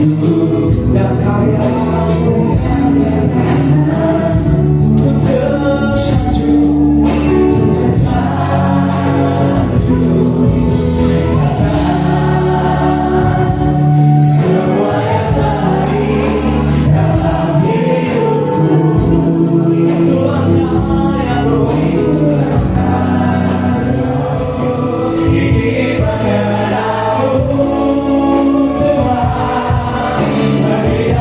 hidup dan karya untuk tersanjung semua yang tadi dalam hidupku. Tuhan karya ini padamu Tuhan, beri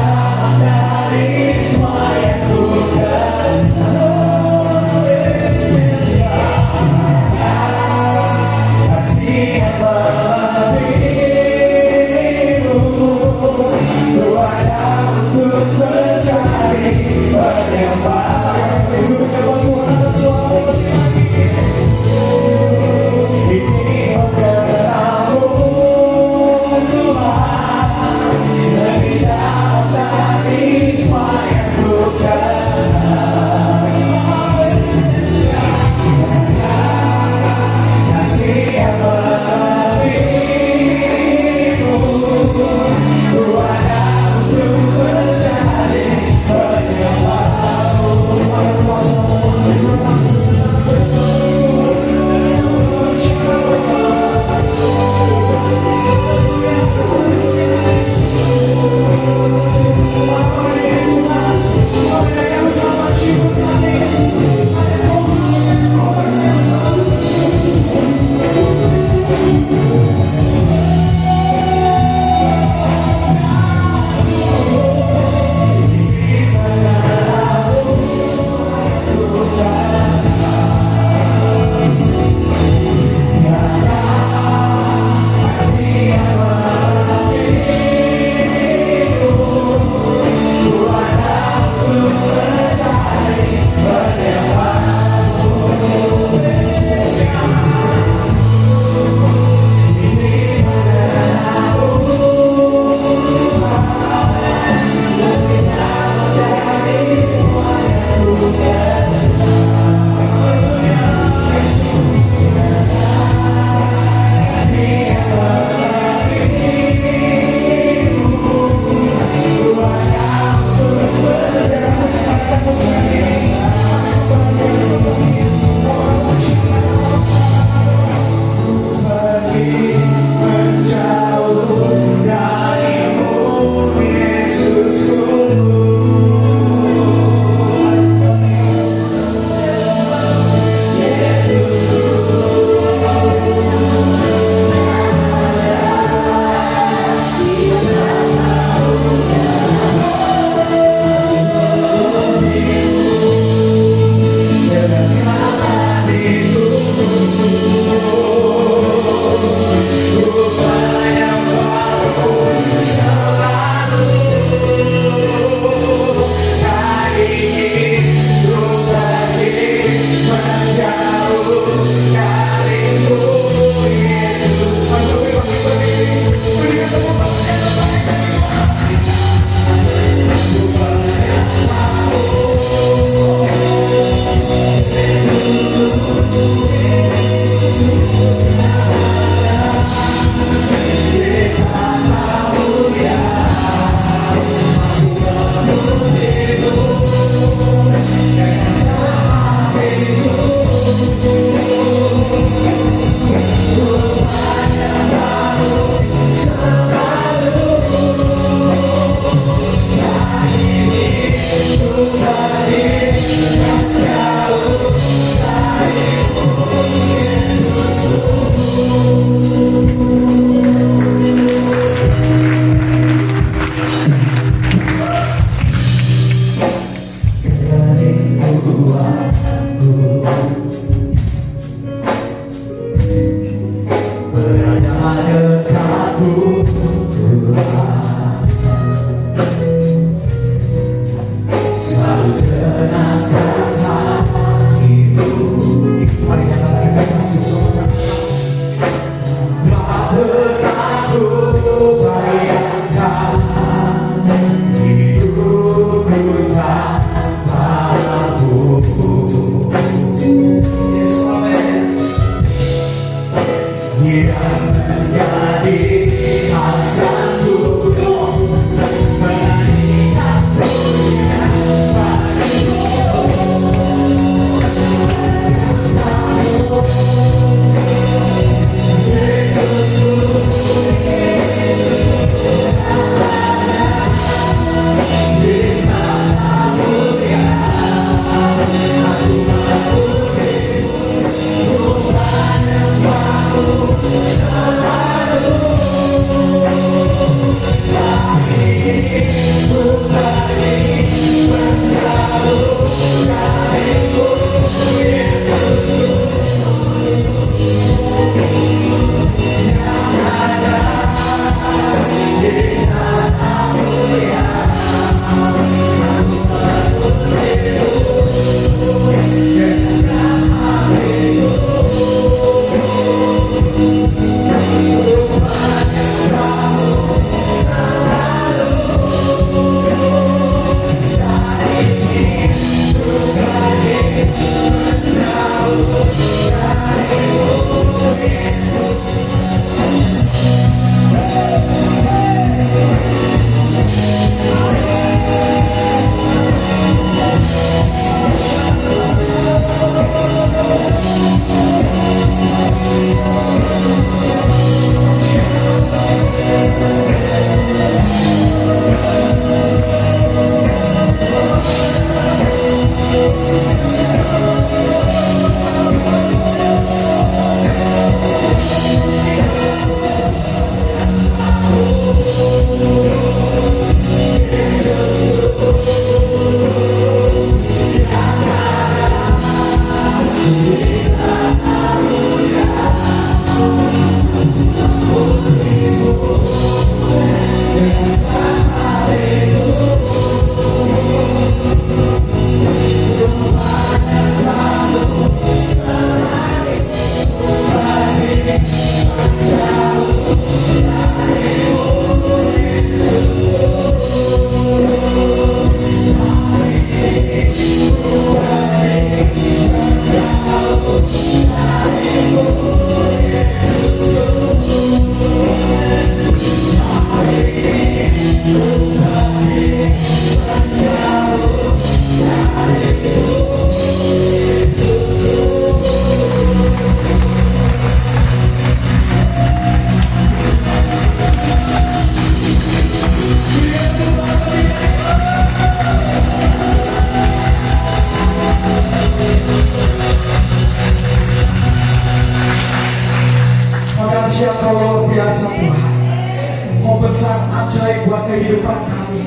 kehidupan kami.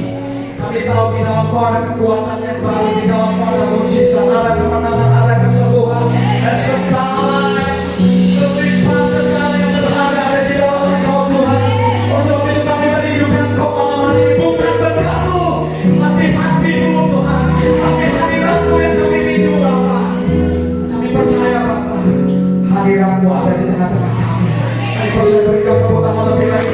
Kami tahu di dalam Kau ada kekuatan yang baru, di dalam Kau ada mujizat, ada kemenangan, ada kesembuhan, dan segala kelimpahan, segala yang berharga ada di dalam Engkau Tuhan. Oh sebab itu kami merindukan Kau malam ini, bukan berkat-Mu, tapi hati-Mu Tuhan, tapi hadirat-Mu yang kami rindu Bapa. Kami percaya Bapa, hadirat-Mu ada di tengah-tengah kami. Kami percaya berikan tepuk tangan lebih lagi.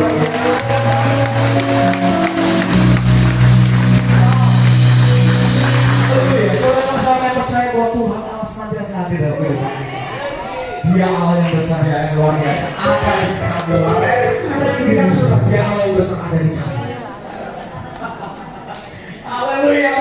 Dia Allah yang besar, yang luar biasa ada di kamu. Kita sudah dia Allah yang besar ada di kamu. Haleluya.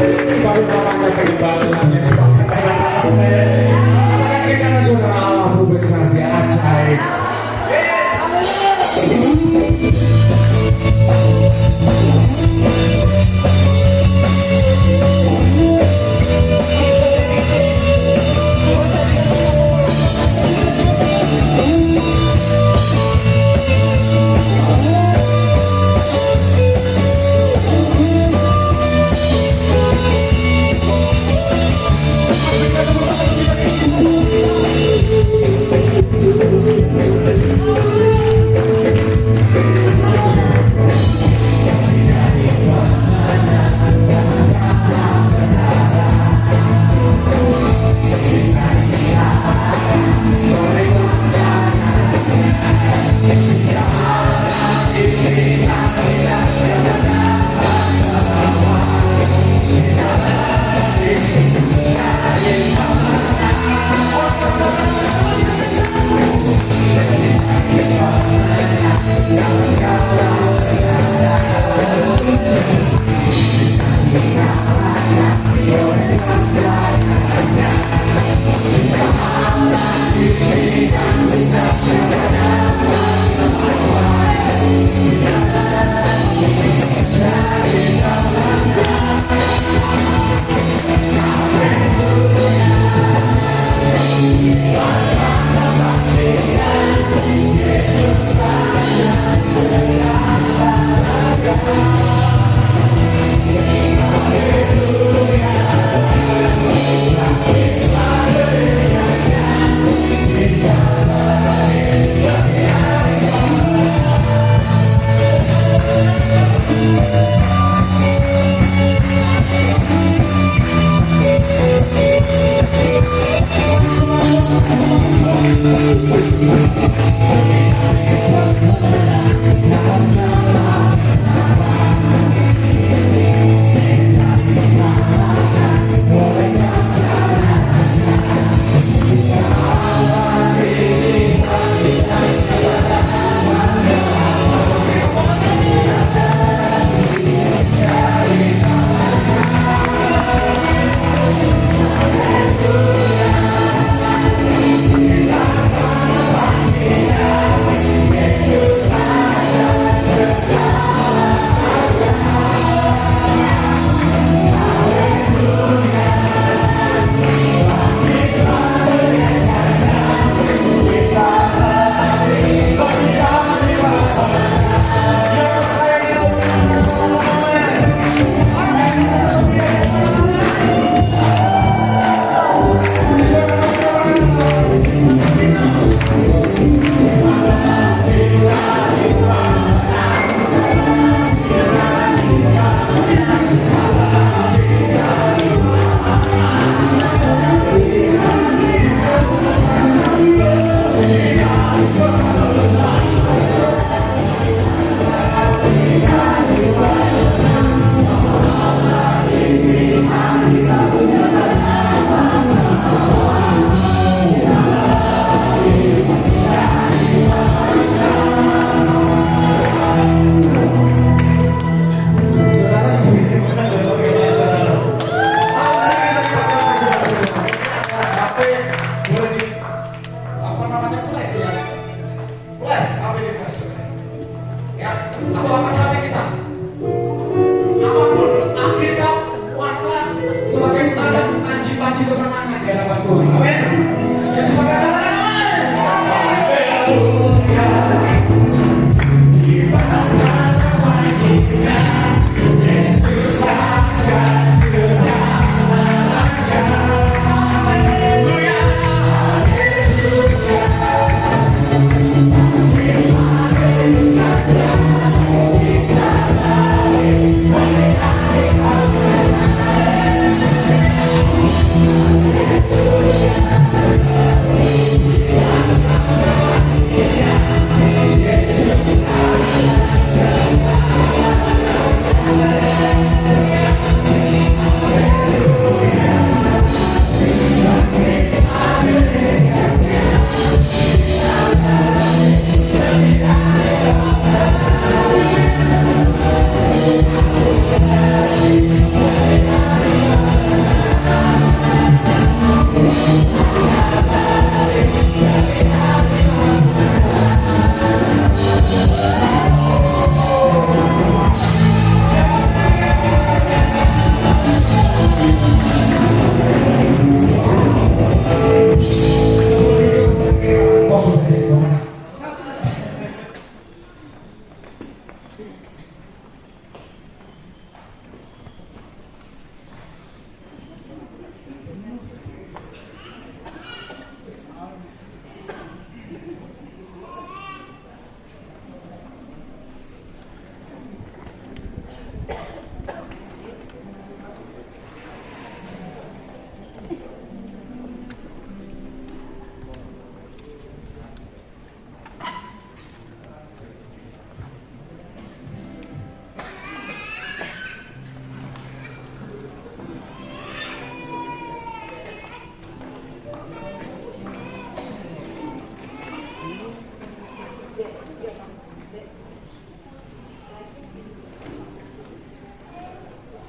Ini baru namanya keimbangan yang sepakat dengan kata-kata. Apakah ini karena saudara Allahmu besar dia ajaib. Yes, haleluya.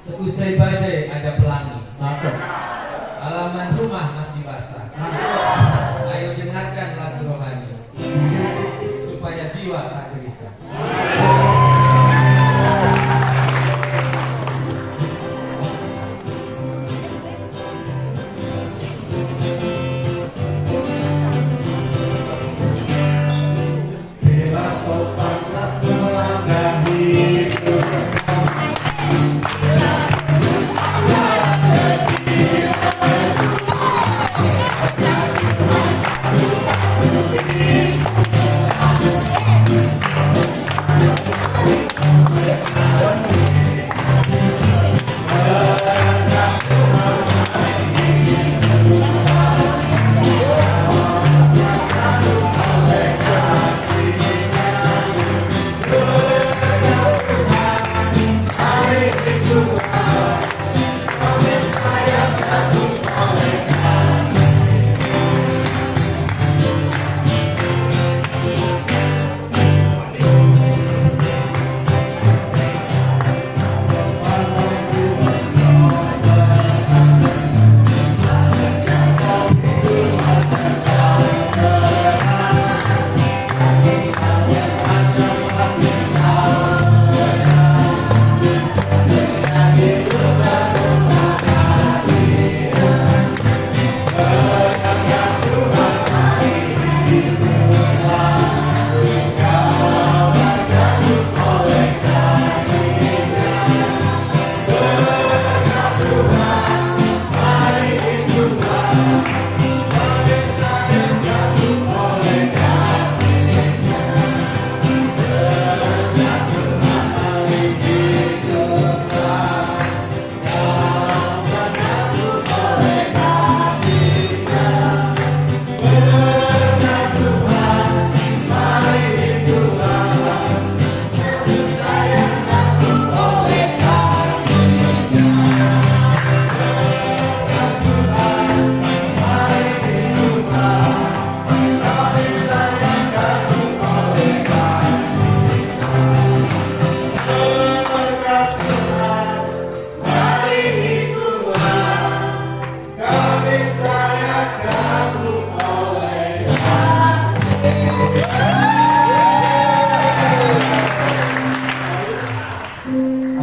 Seusai badai ada pelangi. Cakep. Halaman rumah masih basah. Ayo dengarkan lagu rohani supaya jiwa tak gelisah. Bila kau pantas melangkah hidup,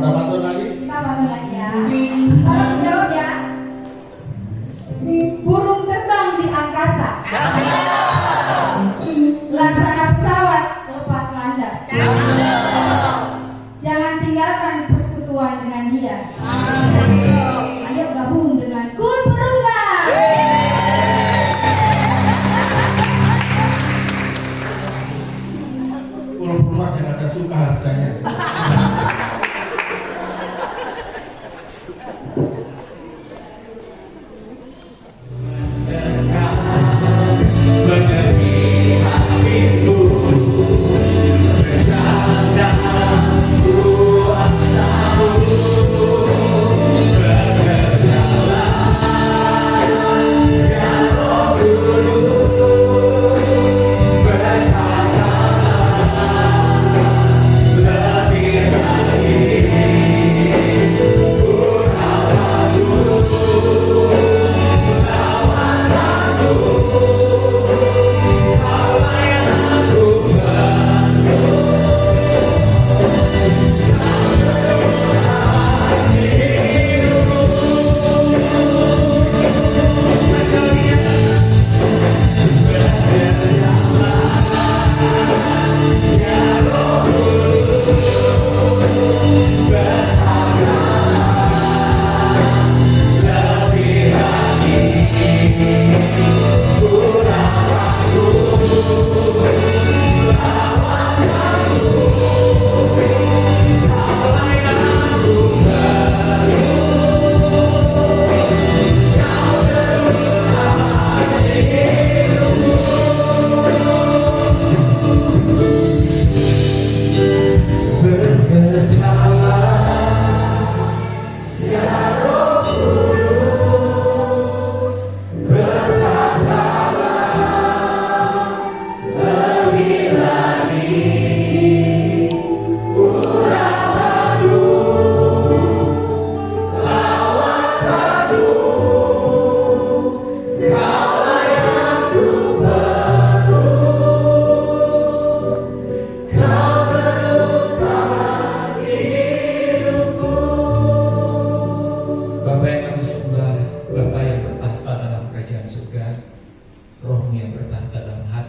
ada pantun lagi? Kita pantun lagi ya. Tolong dijawab ya. Burung terbang di angkasa. Laksana pesawat lepas landas. Jangan tinggalkan persekutuan dengan dia. Ayo gabung dengan Kul Perungga. Pulau luas yang ada suka harganya. Bercanda buat sahur.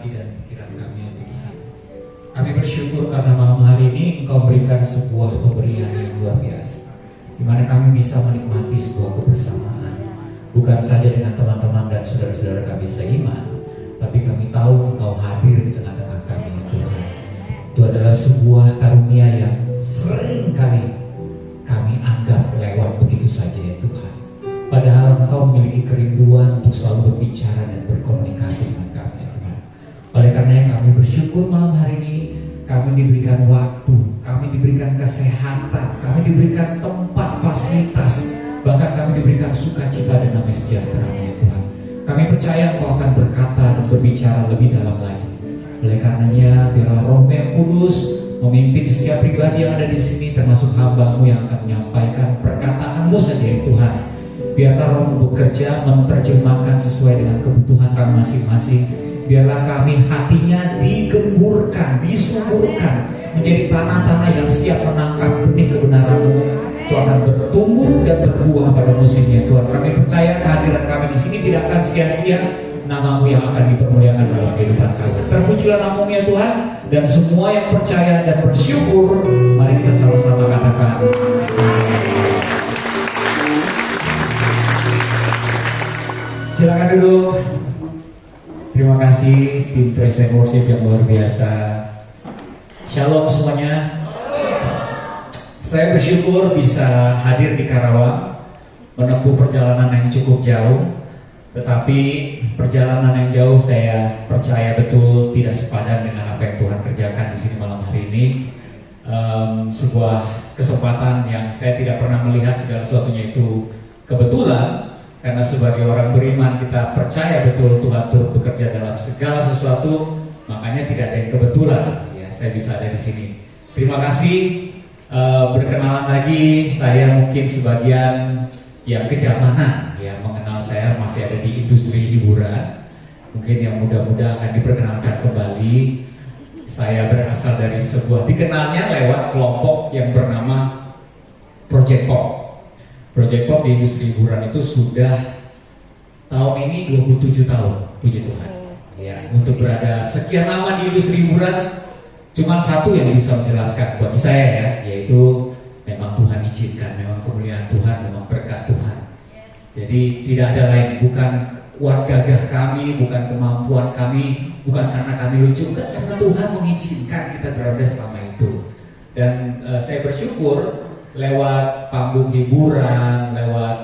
hati dan pikiran kami ya Tuhan. Kami bersyukur karena malam hari ini Engkau berikan sebuah pemberian yang luar biasa, di mana kami bisa menikmati sebuah kebersamaan, bukan saja dengan teman-teman dan saudara-saudara kami seiman, tapi kami tahu Engkau hadir di tengah-tengah kami ya Tuhan. Itu adalah sebuah karunia yang sering kali kami anggap lewat begitu saja ya Tuhan. Padahal Engkau memiliki kerinduan untuk selalu berbicara dan berkomunikasi dengan kami ya Tuhan. Oleh karena kami bersyukur malam hari ini kami diberikan waktu, kami diberikan kesehatan, kami diberikan tempat, fasilitas, bahkan kami diberikan sukacita dan damai sejahtera ya Tuhan. Kami percaya Engkau akan berkata dan berbicara lebih dalam lagi. Oleh karenanya biarlah Roh yang Kudus memimpin setiap pribadi yang ada di sini, termasuk hamba-Mu yang akan menyampaikan perkataan-Mu saja ya Tuhan. Biarlah Roh bekerja menerjemahkan sesuai dengan kebutuhan kami masing-masing. Biarlah kami hatinya digemburkan, disuburkan menjadi tanah-tanah yang siap menangkap benih kebenaran-Mu. Itu akan bertumbuh dan berbuah pada musimnya Tuhan. Kami percaya kehadiran kami di sini tidak akan sia-sia. Nama-Mu yang akan dipermuliakan dalam kehidupan kami. Terpujilah Nama-Mu ya Tuhan. Dan semua yang percaya dan bersyukur, mari kita sama-sama katakan amin. Silakan duduk. Terima kasih tim Praise and Worship yang luar biasa. Shalom semuanya. Saya bersyukur bisa hadir di Karawang, menempuh perjalanan yang cukup jauh. Tetapi perjalanan yang jauh saya percaya betul tidak sepadan dengan apa yang Tuhan kerjakan di sini malam hari ini. Sebuah kesempatan yang saya tidak pernah melihat segala sesuatunya itu kebetulan. Karena sebagai orang beriman kita percaya betul Tuhan turut bekerja dalam segala sesuatu, makanya tidak ada yang kebetulan. Ya, saya bisa ada di sini. Terima kasih. Berkenalan lagi, saya mungkin sebagian yang kejamanan ya mengenal saya masih ada di industri hiburan. Mungkin yang muda-muda akan diperkenalkan kembali. Saya berasal dari sebuah dikenalnya lewat kelompok yang bernama Project Pop. Project Pop di industri hiburan itu sudah tahun ini 27 tahun, puji Tuhan. Ya, untuk berada sekian lama di industri hiburan, cuma satu yang bisa menjelaskan bagi saya ya, yaitu memang Tuhan izinkan, memang kemuliaan Tuhan, memang berkat Tuhan. Jadi tidak ada lain, bukan kuat gagah kami, bukan kemampuan kami, bukan karena kami lucu, bukan karena Tuhan mengizinkan kita berada selama itu. Dan saya bersyukur lewat panggung hiburan, lewat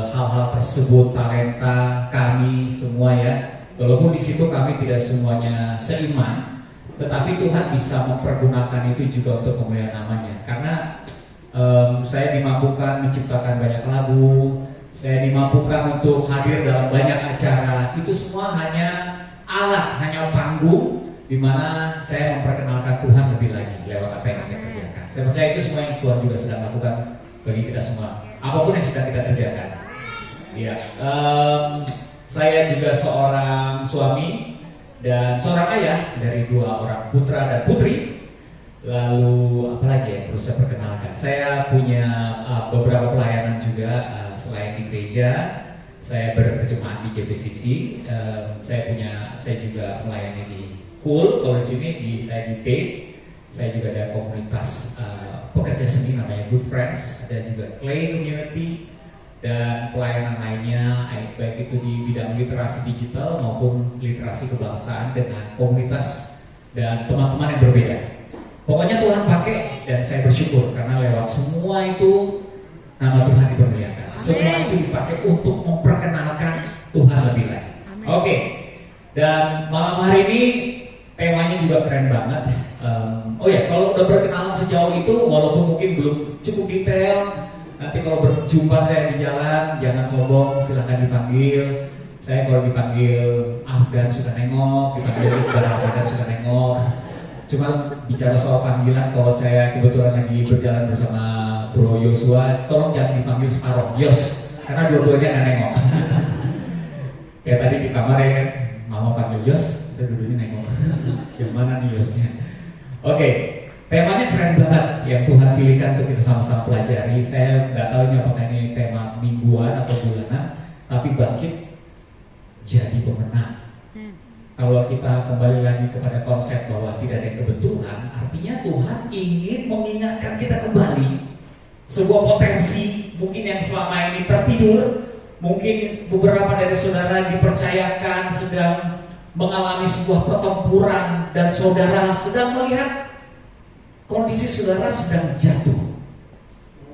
hal-hal tersebut, talenta kami semua ya, walaupun di situ kami tidak semuanya seiman, tetapi Tuhan bisa mempergunakan itu juga untuk kemuliaan namanya. Karena saya dimampukan menciptakan banyak lagu, saya dimampukan untuk hadir dalam banyak acara. Itu semua hanya alat, hanya panggung di mana saya memperkenalkan Tuhan lebih lagi lewat apa yang saya kerjakan. Saya percaya itu semua yang Tuhan juga sedang lakukan bagi kita semua, apapun yang sedang kita kerjakan. Ya, saya juga seorang suami dan seorang ayah dari 2 orang putra dan putri. Lalu apalagi yang perlu saya perkenalkan? Saya punya beberapa pelayanan juga selain di gereja. Saya berjemaat di JBCC. Saya juga melayani di Pool. Kalau di sini saya di Tate. Saya juga ada komunitas pekerja seni namanya Good Friends. Ada juga Clay Community dan pelayanan lainnya, baik itu di bidang literasi digital maupun literasi kebangsaan dengan komunitas dan teman-teman yang berbeda. Pokoknya Tuhan pakai dan saya bersyukur karena lewat semua itu nama Tuhan dipermuliakan. Semua itu dipakai untuk memperkenalkan Tuhan lebih lagi. Oke. Dan malam hari ini temanya juga keren banget. Oh ya, kalau udah berkenalan sejauh itu, walaupun mungkin belum cukup detail, nanti kalau berjumpa saya di jalan jangan sombong, silahkan dipanggil. Saya kalau dipanggil Afgan suka nengok, dipanggil Afgan suka nengok. Cuma bicara soal panggilan, kalau saya kebetulan lagi berjalan bersama Bro Yosua, tolong jangan dipanggil separoh Yos, karena dua-duanya nggak nengok. Kayak tadi di kamar ya kan, Mama panggil Yos, kita dua-duanya nengok. Yang mana nih Yosnya? Oke, temanya keren banget yang Tuhan pilihkan untuk kita sama-sama pelajari. Saya nggak tahu ini apakah ini tema mingguan atau bulanan, tapi bangkit jadi pemenang. Kalau kalau kita kembali lagi kepada konsep bahwa tidak ada yang kebetulan, artinya Tuhan ingin mengingatkan kita kembali sebuah potensi mungkin yang selama ini tertidur. Mungkin beberapa dari saudara dipercayakan sedang mengalami sebuah pertempuran dan saudara sedang melihat kondisi saudara sedang jatuh.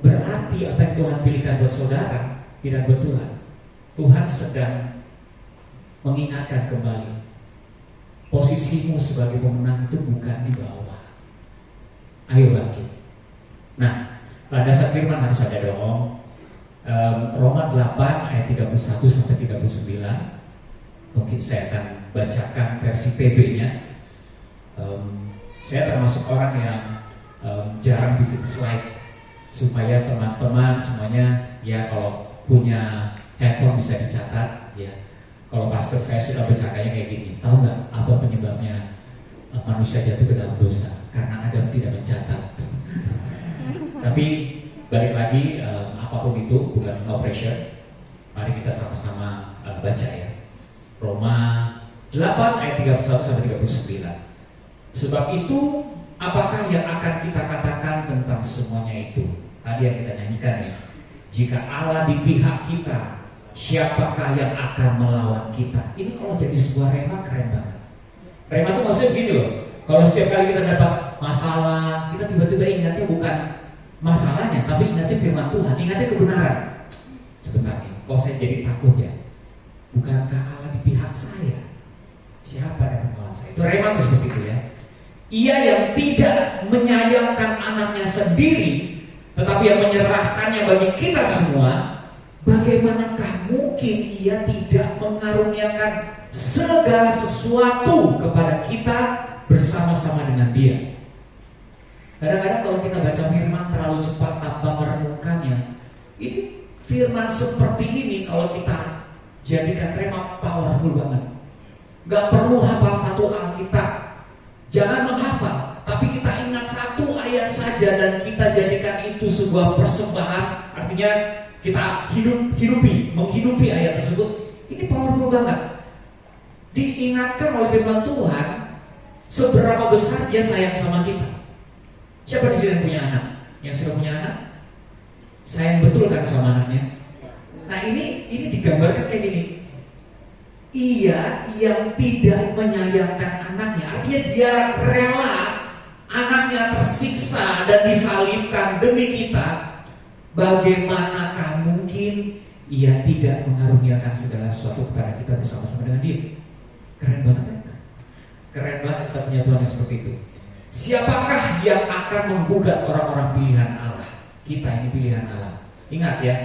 Berarti apa yang Tuhan pilihkan buat saudara tidak betulan. Tuhan sedang mengingatkan kembali posisimu sebagai pemenang itu bukan di bawah. Ayo bangkit. Nah, landasan firman harus ada dong. Roma 8 ayat 31 sampai 39. Mungkin saya akan bacakan versi PB-nya. Saya termasuk orang yang jarang bikin slide supaya teman-teman semuanya ya kalau punya handphone bisa dicatat ya. Kalau pastor saya sudah bercandanya kayak gini, tahu nggak apa penyebabnya manusia jatuh ke dalam dosa? Karena Adam tidak mencatat. Tapi balik lagi, apapun itu bukan no pressure. Mari kita sama-sama baca ya. Roma 8 ayat 31 sampai 39. Sebab itu apakah yang akan kita katakan tentang semuanya itu? Tadi yang kita nyanyikan ya. Jika Allah di pihak kita, siapakah yang akan melawan kita? Ini kalau jadi sebuah rema keren banget. Rema itu maksudnya begini loh. Kalau setiap kali kita dapat masalah, kita tiba-tiba ingatnya bukan masalahnya, tapi ingatnya firman Tuhan, ingatnya kebenaran. Sebentar nih, kok saya jadi takut ya? Bukankah Allah di pihak saya? Siapa yang melawan saya? Itu rema itu seperti itu ya. Ia yang tidak menyayangkan anaknya sendiri, tetapi yang menyerahkannya bagi kita semua, bagaimanakah mungkin ia tidak mengaruniakan segala sesuatu kepada kita bersama-sama dengan dia? Kadang-kadang kalau kita baca firman terlalu cepat tanpa merenungkannya, ini firman seperti ini kalau kita jadikan rema powerful banget. Gak perlu hafal satu Alkitab, jangan menghafal, tapi kita ingat satu ayat saja dan kita jadikan itu sebuah persembahan. Artinya kita menghidupi ayat tersebut. Ini powerful banget. Diingatkan oleh firman Tuhan seberapa besar Dia sayang sama kita. Siapa di sini yang punya anak? Yang sudah punya anak? Sayang betul kan sama anaknya? Nah ini digambarkan kayak gini. Ia yang tidak menyayangkan anaknya, artinya dia rela anaknya tersiksa dan disalibkan demi kita. Bagaimanakah mungkin ia tidak mengaruniakan segala sesuatu kepada kita bersama-sama dengan dia? Keren banget kan? Keren banget kita punya Tuhan yang seperti itu. Siapakah yang akan menggugat orang-orang pilihan Allah? Kita ini pilihan Allah. Ingat ya,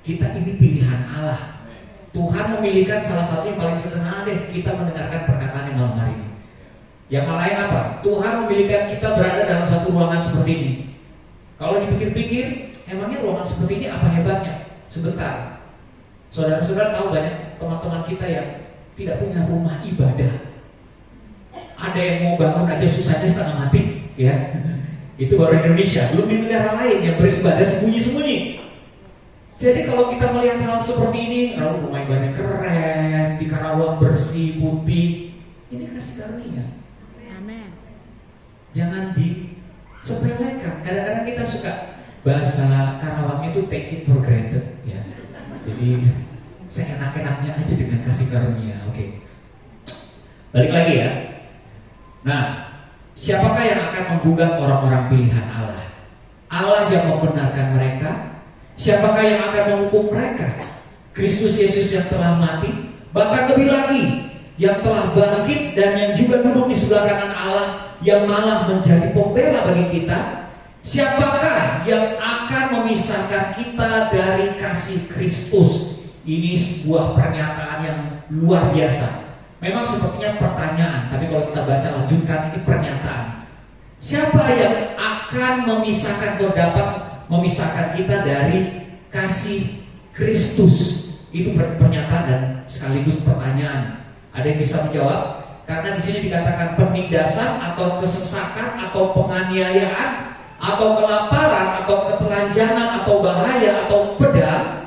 kita ini pilihan Allah. Tuhan memilihkan salah satu yang paling sederhana deh, kita mendengarkan perkataannya malam hari ini. Yang lain apa? Tuhan memilihkan kita berada dalam satu ruangan seperti ini. Kalau dipikir-pikir, emangnya ruangan seperti ini apa hebatnya? Sebentar, saudara-saudara tahu banyak teman-teman kita yang tidak punya rumah ibadah. Ada yang mau bangun aja susahnya setengah mati, ya. Itu baru Indonesia, belum di negara lain yang beribadah sembunyi-sembunyi. Jadi kalau kita melihat hal seperti ini, lalu rumah ibadah keren, di Karawang bersih, putih, ini kasih karunia. Amin. Jangan disepelekan. Kadang-kadang kita suka bahasa Karawang itu take it for granted, ya. Jadi saya enak-enaknya aja dengan kasih karunia. Oke. Balik lagi ya. Nah, siapakah yang akan menggugat orang-orang pilihan Allah? Allah yang membenarkan mereka. Siapakah yang akan menghukum mereka? Kristus Yesus yang telah mati, bahkan lebih lagi, yang telah bangkit dan yang juga duduk di sebelah kanan Allah, yang malah menjadi pembela bagi kita. Siapakah yang akan memisahkan kita dari kasih Kristus? Ini sebuah pernyataan yang luar biasa. Memang sepertinya pertanyaan, tapi kalau kita baca lanjutkan, ini pernyataan. Siapa yang akan memisahkan atau dapat memisahkan kita dari kasih Kristus? Itu pernyataan dan sekaligus pertanyaan. Ada yang bisa menjawab? Karena di sini dikatakan penindasan atau kesesakan atau penganiayaan atau kelaparan atau ketelanjangan atau bahaya atau pedang,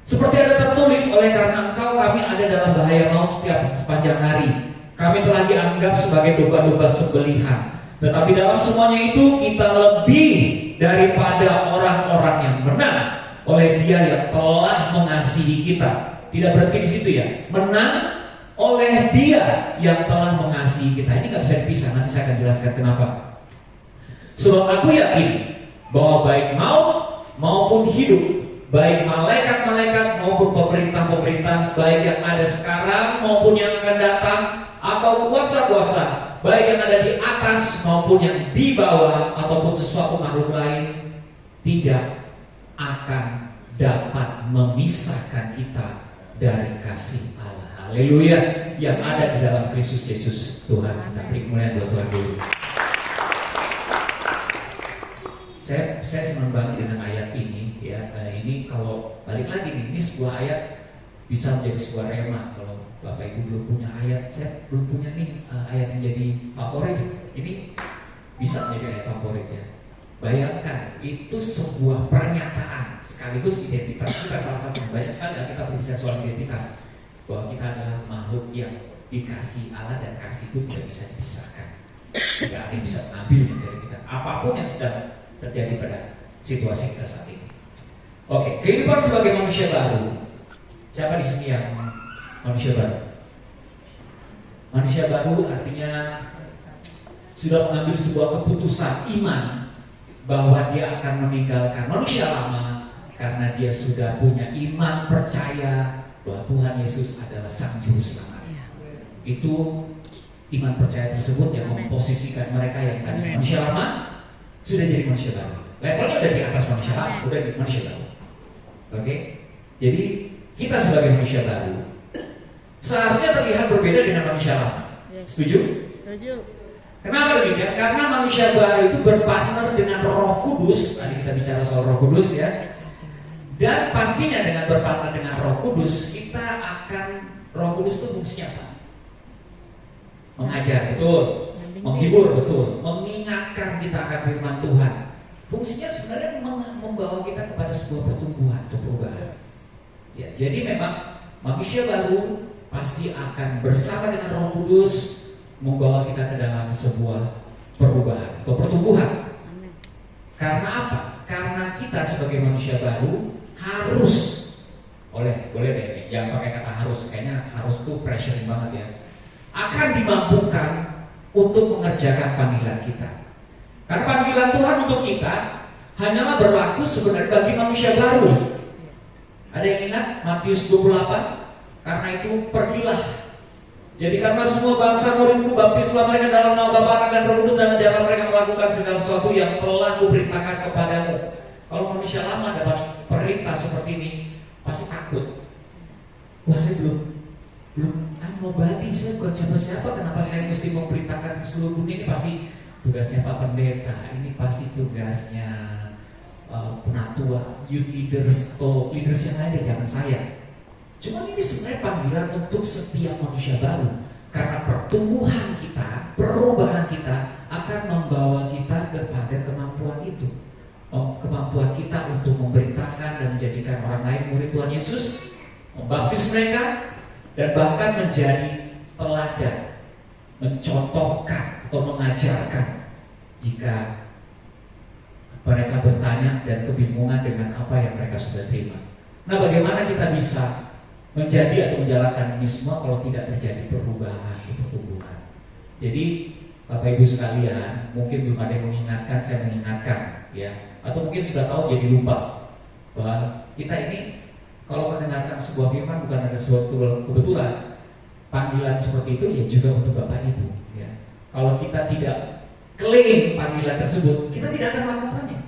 seperti ada tertulis, oleh karena engkau kami ada dalam bahaya maut sepanjang hari. Kami telah dianggap sebagai domba-domba sembelihan. Tetapi dalam semuanya itu kita lebih daripada orang-orang yang menang oleh Dia yang telah mengasihi kita. Tidak berhenti di situ ya. Menang oleh Dia yang telah mengasihi kita. Ini nggak bisa dipisah. Nanti saya akan jelaskan kenapa. Sebab aku yakin bahwa baik maut maupun hidup, baik malaikat-malaikat maupun pemerintah-pemerintah, baik yang ada sekarang maupun yang akan datang, atau kuasa-kuasa, baik yang ada di atas maupun yang di bawah, ataupun sesuatu makhluk lain, tidak akan dapat memisahkan kita dari kasih Allah. Haleluya, yang ada di dalam Kristus Yesus Tuhan. Kita beri kemuliaan buat Tuhan dulu. Saya senang banget dengan ayat ini ya. Ini kalau balik lagi nih, ini sebuah ayat bisa menjadi sebuah rema. Kalau Bapak Ibu belum punya ayat, saya belum punya nih ayat yang jadi favorit. Ini bisa menjadi ayat favorit ya. Bayangkan, itu sebuah pernyataan sekaligus identitas kita. Salah satu banyak sekali kita berbicara soal identitas, bahwa kita adalah makhluk yang dikasih Allah, dan kasih itu tidak bisa dipisahkan. Tidak ada yang bisa mengambil dari kita, apapun yang sedang terjadi pada situasi kita saat ini. Oke, kehidupan sebagai manusia baru. Siapa di sini yang manusia baru? Manusia baru artinya sudah mengambil sebuah keputusan iman bahwa dia akan meninggalkan manusia lama karena dia sudah punya iman percaya bahwa Tuhan Yesus adalah Sang Juru Selamat. Itu iman percaya tersebut yang memposisikan mereka yang tadi manusia lama sudah jadi manusia baru. Levelnya udah di atas manusia lama, udah di manusia baru. Oke? Jadi kita sebagai manusia baru seharusnya terlihat berbeda dengan manusia lama. Setuju? Setuju. Kenapa demikian? Karena manusia baru itu berpartner dengan Roh Kudus. Tadi kita bicara soal Roh Kudus ya. Dan pastinya dengan berpartner dengan Roh Kudus, kita akan, Roh Kudus itu fungsinya apa? Mengajar, betul. Menghibur, betul. Mengingatkan kita akan firman Tuhan. Fungsinya sebenarnya membawa kita kepada sebuah pertumbuhan atau perubahan. Ya, jadi memang manusia baru pasti akan bersama dengan Roh Kudus membawa kita ke dalam sebuah perubahan atau pertumbuhan. Karena apa? Karena kita sebagai manusia baru harus, boleh deh, jangan pakai kata harus, kayaknya harus tuh pressuring banget ya, akan dimampukan untuk mengerjakan panggilan kita. Karena panggilan Tuhan untuk kita hanyalah berlaku sebenarnya bagi manusia baru. Ada yang ingat Matius 28? Karena itu pergilah, jadikanlah semua bangsa muridku, baptislah mereka dalam nama Bapa, Anak dan Roh Kudus, dan ajarlah mereka melakukan segala sesuatu yang telah kuperintahkan kepadamu. Kalau manusia lama dapat perintah seperti ini, pasti takut. Wah, saya belum nobody, saya bukan siapa-siapa, kenapa saya mesti memberitakan ke seluruh dunia? Ini pasti tugasnya Pak Pendeta, ini pasti tugasnya penatua, youth leaders, atau leaders yang lain, jangan saya. Cuma ini sebenarnya panggilan untuk setiap manusia baru. Karena pertumbuhan kita, perubahan kita akan membawa kita kepada kemampuan itu. Kemampuan kita untuk memberitakan dan menjadikan orang lain murid Tuhan Yesus, membaptis mereka, dan bahkan menjadi teladan, mencontohkan atau mengajarkan jika mereka bertanya dan kebingungan dengan apa yang mereka sudah terima. Nah, bagaimana kita bisa menjadi atau menjalankan ini semua kalau tidak terjadi perubahan atau pertumbuhan? Jadi Bapak Ibu sekalian, mungkin belum ada yang mengingatkan, saya mengingatkan ya, atau mungkin sudah tahu jadi lupa bahwa kita ini kalau mendengarkan sebuah firman bukan ada suatu kebetulan. Panggilan seperti itu ya juga untuk Bapak Ibu ya. Kalau kita tidak klaim panggilan tersebut, kita tidak akan melakukannya.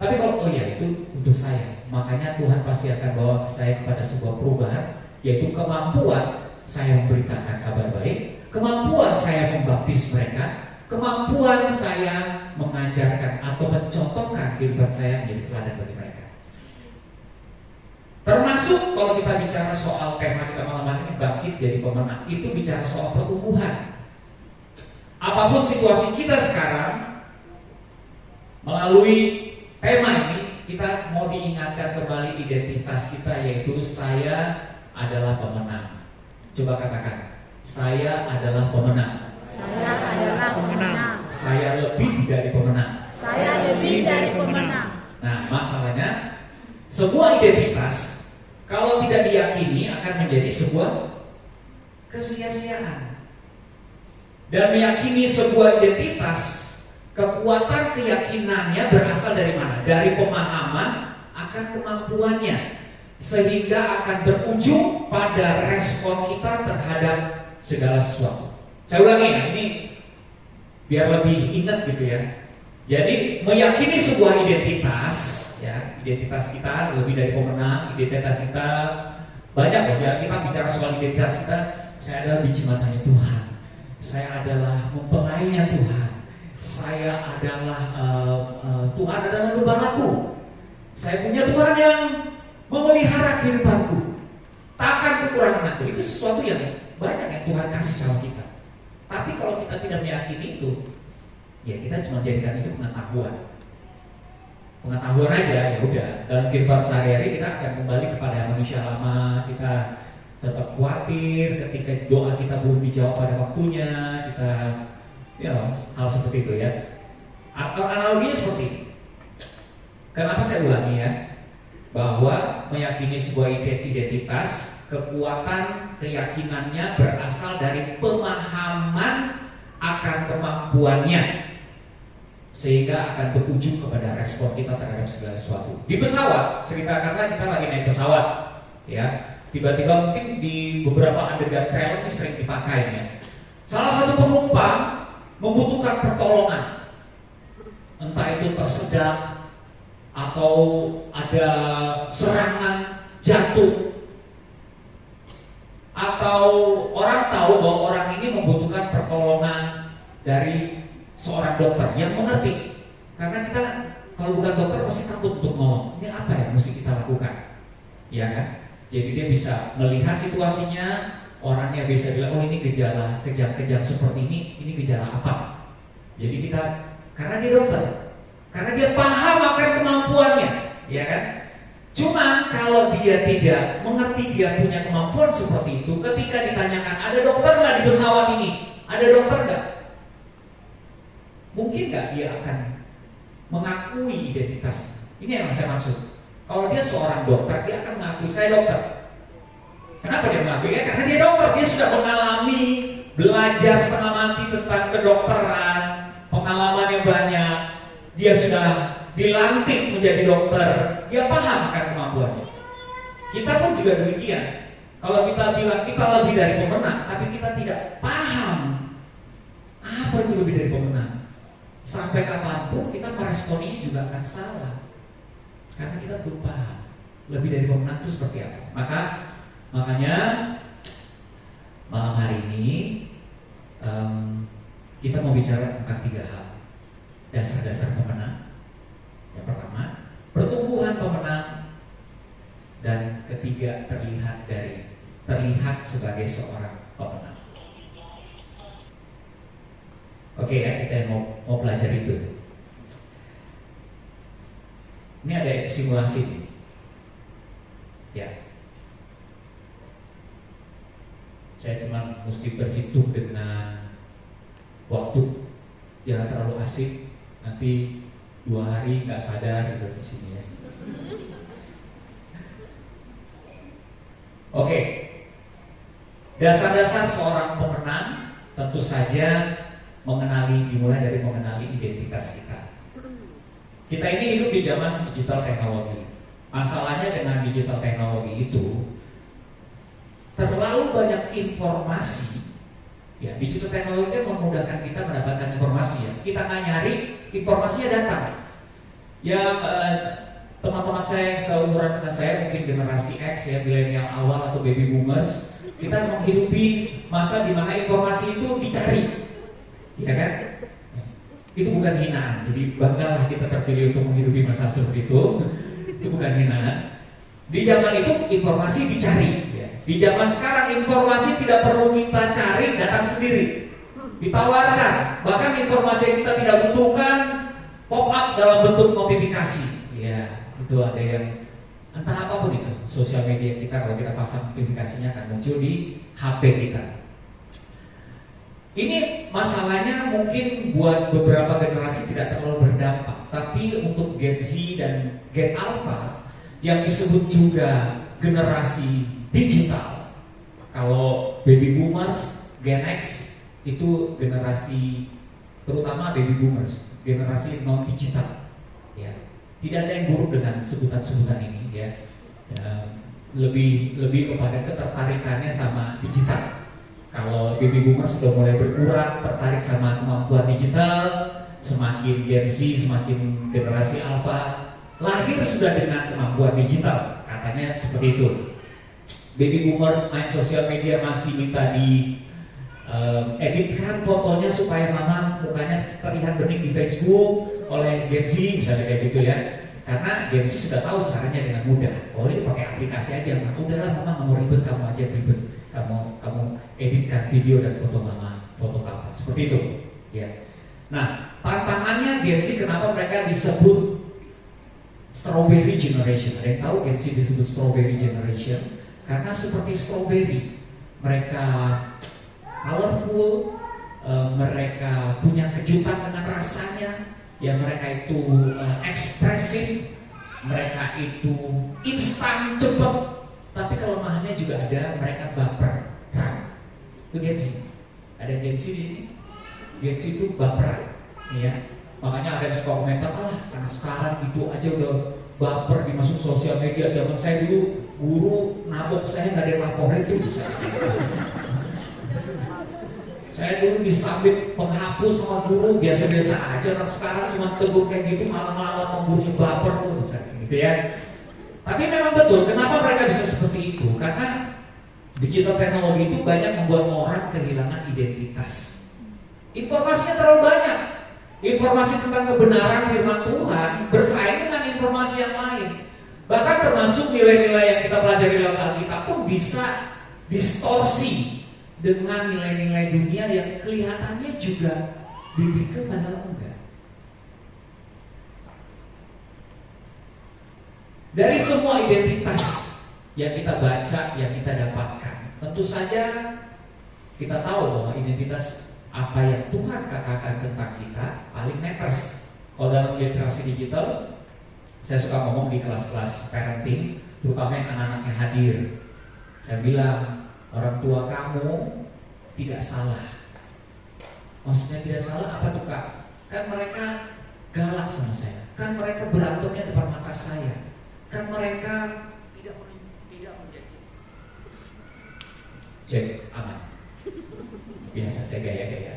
Tapi kalau itu untuk saya, makanya Tuhan pasti akan bawa saya kepada sebuah perubahan, yaitu kemampuan saya memberitakan kabar baik, kemampuan saya membaptis mereka, kemampuan saya mengajarkan atau mencontohkan kehidupan saya menjadi teladan bagi mereka. Termasuk kalau kita bicara soal tema kita malam ini, bangkit jadi pemenang, itu bicara soal pertumbuhan. Apapun situasi kita sekarang, melalui tema ini kita mau diingatkan kembali identitas kita, yaitu saya adalah pemenang. Coba katakan, Saya adalah pemenang. Saya adalah pemenang. Saya lebih dari pemenang. Saya lebih dari pemenang. Nah, masalahnya sebuah identitas kalau tidak diyakini akan menjadi sebuah kesia-siaan. Dan meyakini sebuah identitas, kekuatan keyakinannya berasal dari mana? Dari pemahaman akan kemampuannya, sehingga akan berujung pada respon kita terhadap segala sesuatu. Saya ulangi, nah ini biar lebih ingat gitu ya. Jadi meyakini sebuah identitas, ya, identitas kita lebih dari pemenang, identitas kita banyak loh ya. Kita bicara soal identitas kita, saya adalah biji matanya Tuhan, saya adalah mempelainya Tuhan, saya adalah Tuhan adalah gembalaku, saya punya Tuhan yang memelihara kehidupanku, takkan kekurangan aku. Itu sesuatu yang banyak yang Tuhan kasih sama kita. Tapi kalau kita tidak meyakini itu, ya kita cuma jadikan itu pengetahuan aja, ya udah. Dalam kehidupan sehari-hari kita akan kembali kepada manusia lama. Kita tetap khawatir ketika doa kita belum dijawab pada waktunya. Kita, hal seperti itu ya. Analoginya seperti ini. Kenapa saya ulangi ya? Bahwa meyakini sebuah identitas, kekuatan keyakinannya berasal dari pemahaman akan kemampuannya, sehingga akan berujung kepada respon kita terhadap segala sesuatu. Di pesawat, ceritakanlah kita lagi naik pesawat, ya. Tiba-tiba mungkin di beberapa adegan film ini sering dipakai ya. Salah satu penumpang membutuhkan pertolongan, entah itu tersedak atau ada serangan jantung, atau orang tahu bahwa orang ini membutuhkan pertolongan dari seorang dokter yang mengerti. Karena kita kalau bukan dokter pasti takut untuk nolong. Ini apa yang mesti kita lakukan? Ya kan? Jadi dia bisa melihat situasinya, orangnya bisa bilang, oh ini gejala kejang-kejang seperti ini gejala apa? Jadi kita, karena dia dokter, karena dia paham akan kemampuannya, ya kan? Cuma kalau dia tidak mengerti dia punya kemampuan seperti itu, ketika ditanyakan ada dokter nggak di pesawat ini, ada dokter nggak, mungkin nggak dia akan mengakui identitasnya. Ini yang saya maksud. Kalau dia seorang dokter, dia akan mengakui saya dokter. Kenapa dia mengakui? Ya, karena dia dokter, dia sudah mengalami, belajar setengah mati tentang kedokteran, pengalamannya banyak, dia sudah dilantik menjadi dokter, dia paham akan kemampuannya. Kita pun juga demikian. Kalau kita bilang kita lebih dari pemenang, tapi kita tidak paham apa itu lebih dari pemenang, sampai kapanpun kita meresponinya juga akan salah, karena kita belum paham lebih dari pemenang itu seperti apa. Makanya malam hari ini kita mau bicara tentang 3 hal dasar-dasar pemenang. Yang pertama, pertumbuhan pemenang, dan ketiga, terlihat sebagai seorang pemenang. Oke ya, kita mau belajar itu. Ini ada simulasi nih. Ya. Saya cuma mesti berhitung dengan waktu, jangan terlalu asik. Nanti 2 hari nggak sadar gitu di sini ya. Oke. Dasar-dasar seorang pemenang tentu saja dimulai dari mengenali identitas kita. Kita ini hidup di zaman digital teknologi. Masalahnya dengan digital teknologi itu terlalu banyak informasi. Ya, digital teknologi kan memudahkan kita mendapatkan informasi ya. Kita nggak nyari, informasinya datang. Ya, teman-teman saya yang seumuran dengan saya, mungkin generasi X ya, milenial awal atau baby boomers, kita menghidupi masa di mana informasi itu dicari, ya kan? Itu bukan hinaan. Jadi banggalah kita terpilih untuk menghidupi masa seperti itu. Itu bukan hinaan. Di zaman itu informasi dicari. Ya. Di zaman sekarang informasi tidak perlu kita cari, datang sendiri, ditawarkan. Bahkan informasi yang kita tidak butuhkan pop up dalam bentuk notifikasi. Ya, itu ada yang entah apapun itu, sosial media kita, kalau kita pasang notifikasinya akan muncul di HP kita. Ini masalahnya mungkin buat beberapa generasi tidak terlalu berdampak, tapi untuk Gen Z dan Gen Alpha yang disebut juga generasi digital. Kalau baby boomers, Gen X itu generasi, terutama baby boomers, generasi non digital. Ya, tidak ada yang buruk dengan sebutan-sebutan ini. Ya, lebih kepada ketertarikannya sama digital. Kalau baby boomers sudah mulai berkurang, tertarik sama kemampuan digital, semakin Gen Z, semakin generasi Alpha lahir sudah dengan kemampuan digital, katanya seperti itu. Baby boomers main sosial media masih minta di editkan fotonya supaya mama mukanya terlihat bening di Facebook oleh Gen Z, misalnya kayak gitu ya. Karena Gen Z sudah tahu caranya dengan mudah. Oh, ini pakai aplikasi aja, udahlah mama nggak mau ribet, kamu aja ribet. Kamu editkan video dan foto mama, foto papa, seperti itu. Ya. Nah, tantangannya Gen Z, kenapa mereka disebut Strawberry Generation? Ada yang tahu Gen Z disebut Strawberry Generation? Karena seperti strawberry, mereka colorful, mereka punya kejutan dengan rasanya, ya mereka itu ekspresif, mereka itu instan, cepat. Tapi kelemahannya juga ada, mereka baper. Itu Gen Z. Ada Gen Z di sini. Gen Z itu baper, ya. Makanya ada yang suka komentar, karena sekarang gitu aja udah baper di masuk sosial media. Zaman saya dulu guru nabok saya nggak ada yang laporin tuh bisa. Saya dulu disambit penghapus sama guru biasa-biasa aja. Orang sekarang cuma tegur kayak gitu, malah gurunya baper tuh bisa, gitu ya. Tapi memang betul, kenapa mereka bisa seperti itu? Karena digital teknologi itu banyak membuat orang kehilangan identitas. Informasinya terlalu banyak. Informasi tentang kebenaran firman Tuhan bersaing dengan informasi yang lain. Bahkan termasuk nilai-nilai yang kita pelajari dalam Alkitab pun bisa distorsi dengan nilai-nilai dunia yang kelihatannya juga biblical padahal enggak. Dari semua identitas yang kita baca, yang kita dapatkan, tentu saja kita tahu bahwa identitas apa yang Tuhan katakan tentang kita paling matters. Kalau dalam literasi digital, saya suka ngomong di kelas-kelas parenting, terutama yang anak-anaknya hadir. Saya bilang, orang tua kamu tidak salah. Maksudnya tidak salah apa tuh Kak? Kan mereka galak sama saya, kan mereka berantemnya depan mata saya, kan mereka tidak menjadi cek aman. Biasa saya gaya-gaya.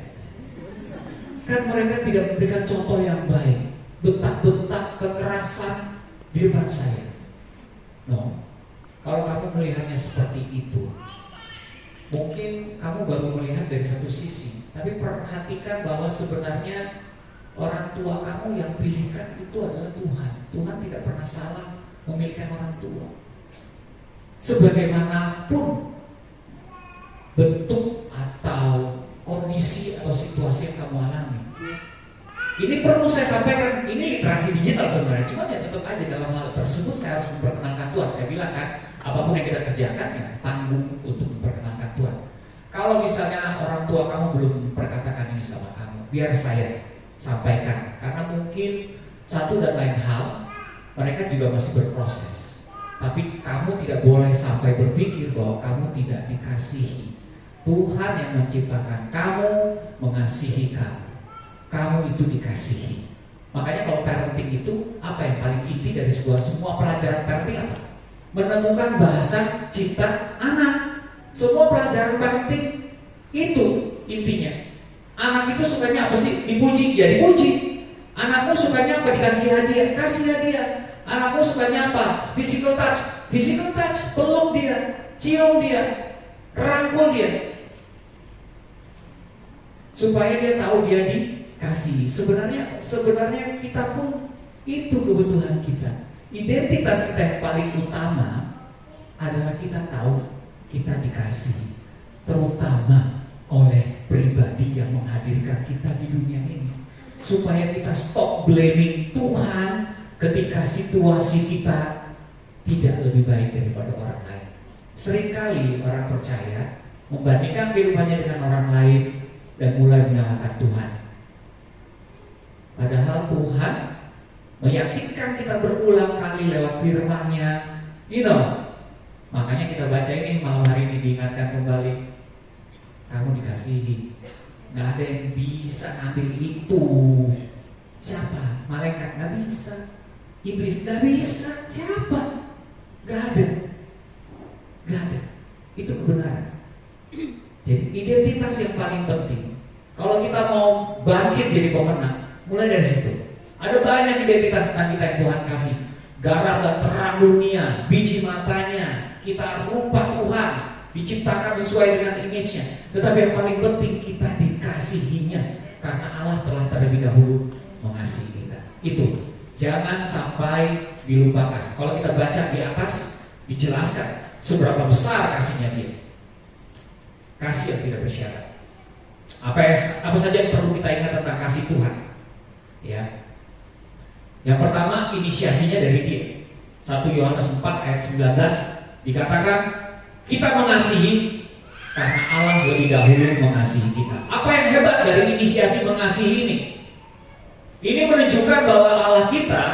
Kan mereka tidak memberikan contoh yang baik, bentak-bentak kekerasan di depan saya. No, kalau kamu melihatnya seperti itu, mungkin kamu baru melihat dari satu sisi, tapi perhatikan bahwa sebenarnya orang tua kamu yang pilihkan itu adalah Tuhan. Tuhan tidak pernah salah memilihkan orang tua. Sebagaimanapun bentuk atau kondisi atau situasi yang kamu alami, ini perlu saya sampaikan. Ini literasi digital sebenarnya, cuma ya tetap aja dalam hal tersebut saya harus memperkenalkan Tuhan. Saya bilang kan, apapun yang kita kerjakan ya tanggung untuk memperkenalkan Tuhan. Kalau misalnya orang tua kamu belum memperkatakan ini sama kamu, biar saya sampaikan, karena mungkin satu dan lain hal mereka juga masih berproses. Tapi kamu tidak boleh sampai berpikir bahwa kamu tidak dikasihi. Tuhan yang menciptakan kamu, mengasihi kamu. Kamu itu dikasihi. Makanya kalau parenting itu apa yang paling inti dari semua pelajaran parenting apa? Menemukan bahasa cipta anak. Semua pelajaran parenting itu intinya. Anak itu sukanya apa sih? Dipuji, ya dipuji. Anakmu sukanya apa? Dikasih hadiah, kasih hadiah. Anakmu sukanya apa? Physical touch, peluk dia, cium dia, rangkul dia, supaya dia tahu dia dikasih. Sebenarnya kita pun itu kebutuhan kita. Identitas kita yang paling utama adalah kita tahu kita dikasih, terutama oleh pribadi yang menghadirkan kita di dunia ini, supaya kita stop blaming Tuhan ketika situasi kita tidak lebih baik daripada orang lain. Seringkali orang percaya membandingkan kehidupannya dengan orang lain, dan mulai menyalahkan Tuhan. Padahal Tuhan meyakinkan kita berulang kali lewat firman-Nya. Makanya kita baca ini malam hari ini diingatkan kembali. Kamu dikasihi. Gak ada yang bisa ngambil itu. Siapa? Malaikat gak bisa. Iblis gak bisa. Siapa? Gak ada. Gak ada. Itu kebenaran. Jadi identitas yang paling penting. Kalau kita mau bangkit jadi pemenang, mulai dari situ. Ada banyak identitas tentang kita yang Tuhan kasih. Garam dan terang dunia, biji matanya, kita rupa Tuhan, diciptakan sesuai dengan image-nya. Tetapi yang paling penting kita dikasihinya, karena Allah telah terlebih dahulu mengasihi kita. Itu jangan sampai dilupakan. Kalau kita baca di atas dijelaskan seberapa besar kasihnya Dia. Kasih yang tidak bersyarat. Apa saja yang perlu kita ingat tentang kasih Tuhan? Ya. Yang pertama, inisiasinya dari Dia. 1 Yohanes 4 ayat 19 dikatakan kita mengasihi karena Allah lebih dahulu mengasihi kita. Apa yang hebat dari inisiasi mengasihi ini? Ini menunjukkan bahwa Allah kita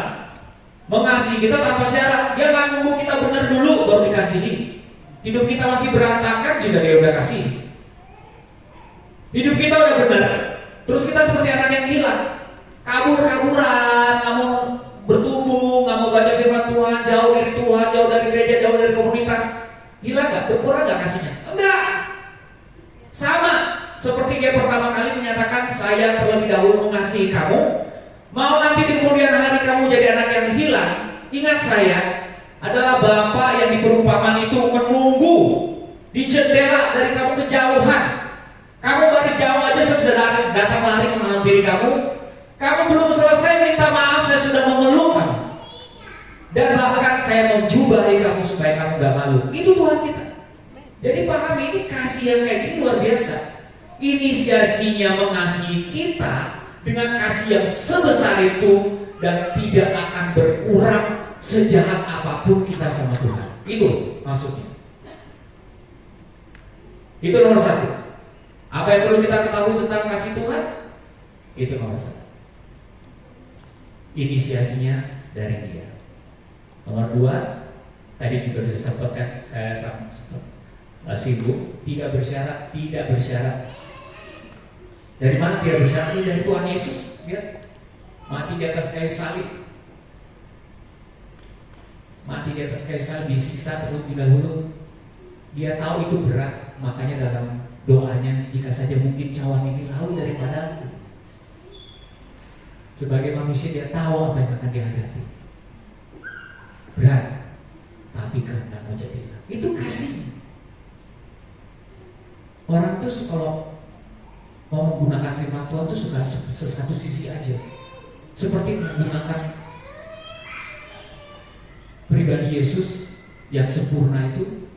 mengasihi kita tanpa syarat. Dia nggak nunggu kita benar dulu baru dikasihi. Hidup kita masih berantakan juga Dia udah kasih. Hidup kita udah benar, terus kita seperti anak yang hilang, kabur-kaburan, nggak mau bertumbuh, nggak mau baca firman Tuhan, jauh dari Tuhan, jauh dari gereja, jauh dari komunitas. Hilang nggak? Berkurang nggak kasihnya? Enggak. Sama seperti Dia pertama kali menyatakan, saya terlebih dahulu mengasihi kamu. Mau nanti di kemudian hari kamu jadi anak yang hilang, ingat saya adalah Bapa yang diperumpamaan itu menunggu di jendela dari kamu kejauhan. Kamu baru jauh aja, saya sudah datang lari menghampiri kamu. Kamu belum selesai minta maaf, saya sudah memeluk kamu. Dan bahkan saya menjubahi kamu supaya kamu gak malu. Itu Tuhan kita. Jadi pahami, ini kasih yang kayak gini luar biasa. Inisiasinya mengasihi kita dengan kasih yang sebesar itu, dan tidak akan berkurang sejahat apapun kita sama Tuhan. Itu maksudnya. Itu nomor 1. Apa yang perlu kita ketahui tentang kasih Tuhan? Itu nomor 1. Inisiasinya dari Dia. Nomor 2, tadi juga sudah sampaikan, saya sempat sibuk, tidak bersyarat, tidak bersyarat. Dari mana tidak bersyarat? Ini dari Tuhan Yesus. Lihat, mati di atas kayu salib. Mati di atas kayu salib, disiksa terlebih dahulu. Dia tahu itu berat, makanya dalam doanya, jika saja mungkin cawan ini lalu daripadaku. Sebagai manusia Dia tahu apa yang akan dihadapi. Berat, tapi kehendakmu jadilah. Itu kasih. Orang tuh kalau mau menggunakan firman Tuhan tuh suka sesatu sisi aja. Seperti menggunakan pribadi Yesus yang sempurna itu,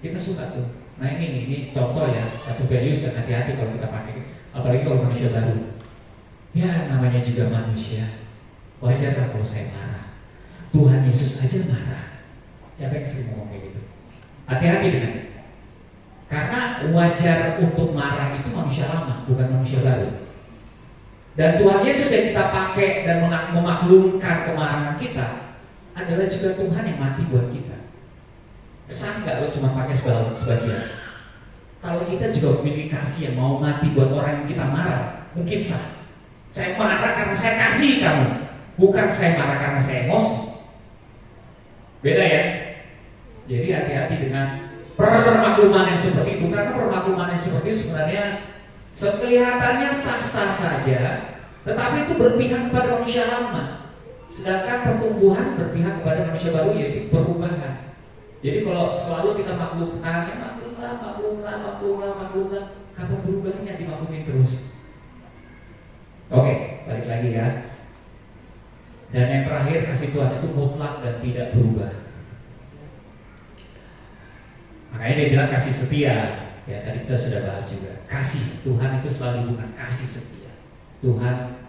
kita suka tuh. Nah ini contoh ya, satu values yang hati-hati kalau kita pakai, apalagi kalau manusia baru. Ya namanya juga manusia, wajar lah kalau saya marah. Tuhan Yesus aja marah. Siapa yang sering ngomong kayak gitu? Hati-hati dengan. Karena wajar untuk marah itu manusia lama, bukan manusia baru. Dan Tuhan Yesus yang kita pakai dan memaklumkan kemarahan kita adalah juga Tuhan yang mati buat kita. Sah nggak lo cuma pakai sebagian? Kalau kita juga memiliki kasih yang mau mati buat orang yang kita marah, mungkin sah. Saya marah karena saya kasih kamu, bukan saya marah karena saya emosi. Beda ya. Jadi hati-hati dengan permakluman yang seperti itu, karena permakluman yang seperti itu sebenarnya kelihatannya sah-sah saja, tetapi itu berpihak kepada manusia lama. Sedangkan pertumbuhan berpihak kepada manusia baru, yaitu perubahan. Jadi kalau selalu kita maklumkan, ya maklumlah, kapan berubahnya dimaklumin terus. Oke, balik lagi ya. Dan yang terakhir, kasih Tuhan itu mutlak dan tidak berubah. Makanya dia bilang kasih setia. Ya tadi kita sudah bahas juga. Kasih Tuhan itu selalu bukan kasih setia. Tuhan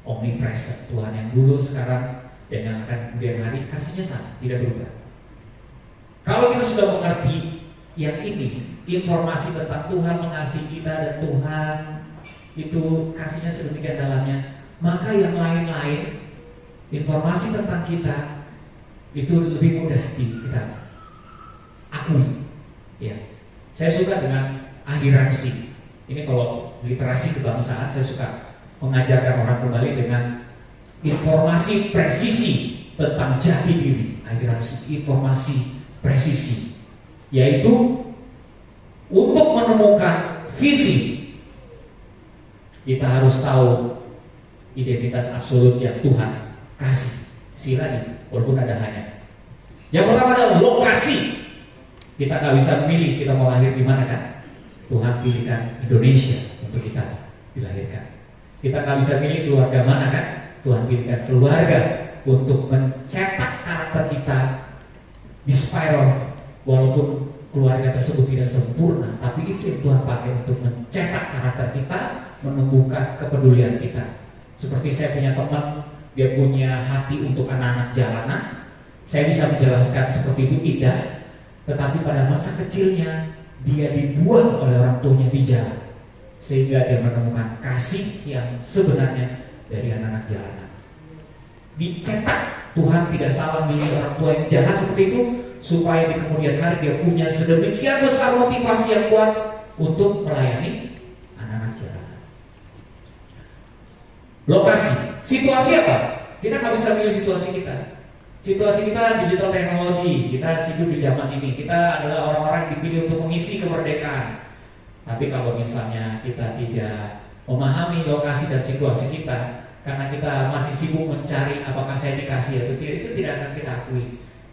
omnipresent, Tuhan yang dulu, sekarang, dan yang akan kemudian hari, kasihnya sama, tidak berubah. Kalau kita sudah mengerti yang ini, informasi tentang Tuhan mengasihi kita dan Tuhan itu kasihnya sedemikian dalamnya, maka yang lain-lain informasi tentang kita itu lebih mudah kita akui. Ya, saya suka dengan akhiransi. Ini kalau literasi kebangsaan, saya suka mengajarkan orang kembali dengan informasi presisi tentang jati diri. Akhiransi, informasi presisi, yaitu untuk menemukan visi, kita harus tahu identitas absolut yang Tuhan kasih. Silai, walaupun ada hanya. Yang pertama adalah lokasi. Kita nggak bisa memilih kita mau lahir di mana kan? Tuhan pilihkan Indonesia untuk kita dilahirkan. Kita nggak bisa pilih keluarga mana kan? Tuhan pilihkan keluarga untuk mencetak karakter kita di spiral. Walaupun keluarga tersebut tidak sempurna, tapi itu yang Tuhan pakai untuk mencetak karakter kita, menumbuhkan kepedulian kita. Seperti saya punya teman, dia punya hati untuk anak-anak jalanan. Saya bisa menjelaskan seperti itu indah, tetapi pada masa kecilnya dia dibuang oleh orang tuanya di jalan, sehingga dia menemukan kasih yang sebenarnya dari anak-anak jalanan. Dicetak, Tuhan tidak salah milih orang tua yang jahat seperti itu, supaya di kemudian hari dia punya sedemikian besar motivasi yang kuat untuk melayani anak-anak jalanan. Lokasi, situasi apa? Kita nggak bisa milih situasi kita. Situasi kita digital teknologi, kita hidup di zaman ini. Kita adalah orang-orang yang dipilih untuk mengisi kemerdekaan. Tapi kalau misalnya kita tidak memahami lokasi dan situasi kita, karena kita masih sibuk mencari apakah saya dikasih atau tidak, itu tidak akan kita akui.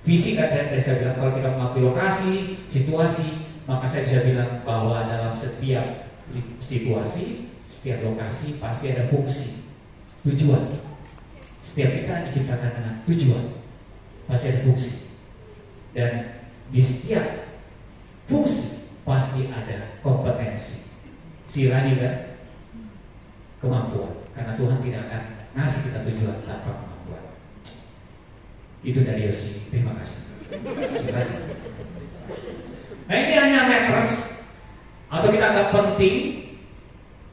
Visi kan saya bilang, kalau kita mengakui lokasi, situasi, maka saya bisa bilang bahwa dalam setiap situasi, setiap lokasi pasti ada fungsi, tujuan. Setiap kita diciptakan dengan tujuan, pasti ada fungsi. Dan di setiap fungsi pasti ada kompetensi. Silani kan? Kemampuan. Karena Tuhan tidak akan ngasih kita tujuan tanpa kemampuan. Itu dari Yosi. Terima kasih. Silani. Nah, ini hanya meters atau kita anggap penting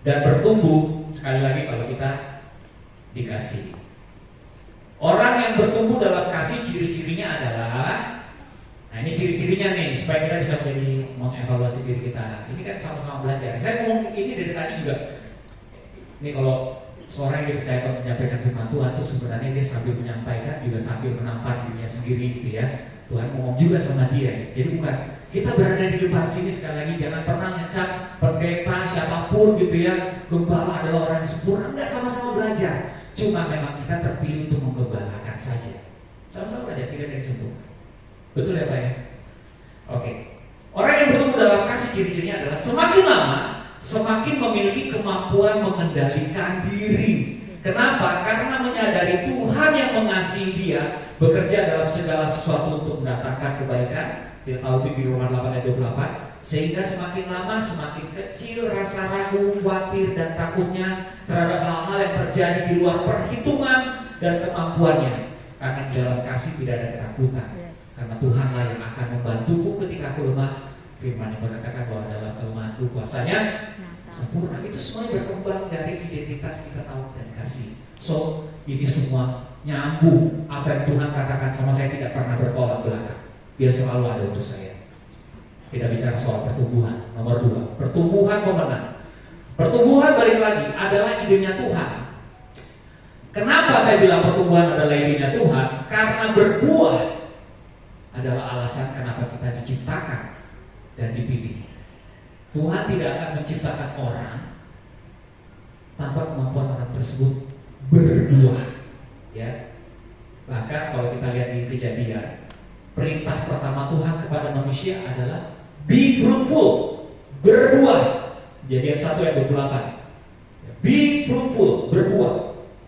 dan bertumbuh sekali lagi kalau kita dikasih. Orang yang bertumbuh dalam kasih, ciri-cirinya adalah, nah ini ciri-cirinya nih, supaya kita bisa mengevaluasi diri kita. Ini kan sama-sama belajar. Saya ngomong ini dari tadi juga. Ini kalau seorang yang dipercayakan menyampaikan firman Tuhan itu sebenarnya dia sambil menyampaikan juga sambil menampar dirinya sendiri gitu ya. Tuhan ngomong juga sama dia. Jadi bukan kita berada di depan sini, sekali lagi jangan pernah ngecap pendeta siapapun gitu ya, gembala adalah orang yang sempurna. Enggak, sama-sama belajar. Cuma memang kita terpilih untuk menggembalakan saja. Sama-sama belajar, tidak ada yang sempurna. Betul ya Pak ya? Oke. Orang yang bertumbuh dalam kasih, ciri-cirinya adalah semakin lama semakin memiliki kemampuan mengendalikan diri. Kenapa? Karena menyadari Tuhan yang mengasihi dia, bekerja dalam segala sesuatu untuk mendatangkan kebaikan. Kita tahu itu di Roma 8 ayat 28. Sehingga semakin lama semakin kecil rasa ragu, khawatir dan takutnya terhadap hal-hal yang terjadi di luar perhitungan dan kemampuannya. Karena di dalam kasih tidak ada ketakutan. Karena Tuhanlah yang akan membantuku ketika aku lemah. Firman yang mengatakan bahwa dalam kelemahanku kuasanya sempurna. Itu semuanya berkembang dari identitas kita tahu dan kasih. So ini semua nyambung. Apa yang Tuhan katakan sama saya tidak pernah bertolak belakang. Dia selalu ada untuk saya. Kita bicara soal pertumbuhan. Nomor 2, pertumbuhan pemenang. Pertumbuhan balik lagi adalah idenya Tuhan. Kenapa saya bilang pertumbuhan adalah idenya Tuhan? Karena berbuah adalah alasan kenapa kita diciptakan dan dipilih. Tuhan tidak akan menciptakan orang tanpa kemampuan orang tersebut berbuah. Ya. Bahkan kalau kita lihat di Kejadian, perintah pertama Tuhan kepada manusia adalah be fruitful, berbuah. Kejadian 1 ayat 28. Be fruitful, berbuah.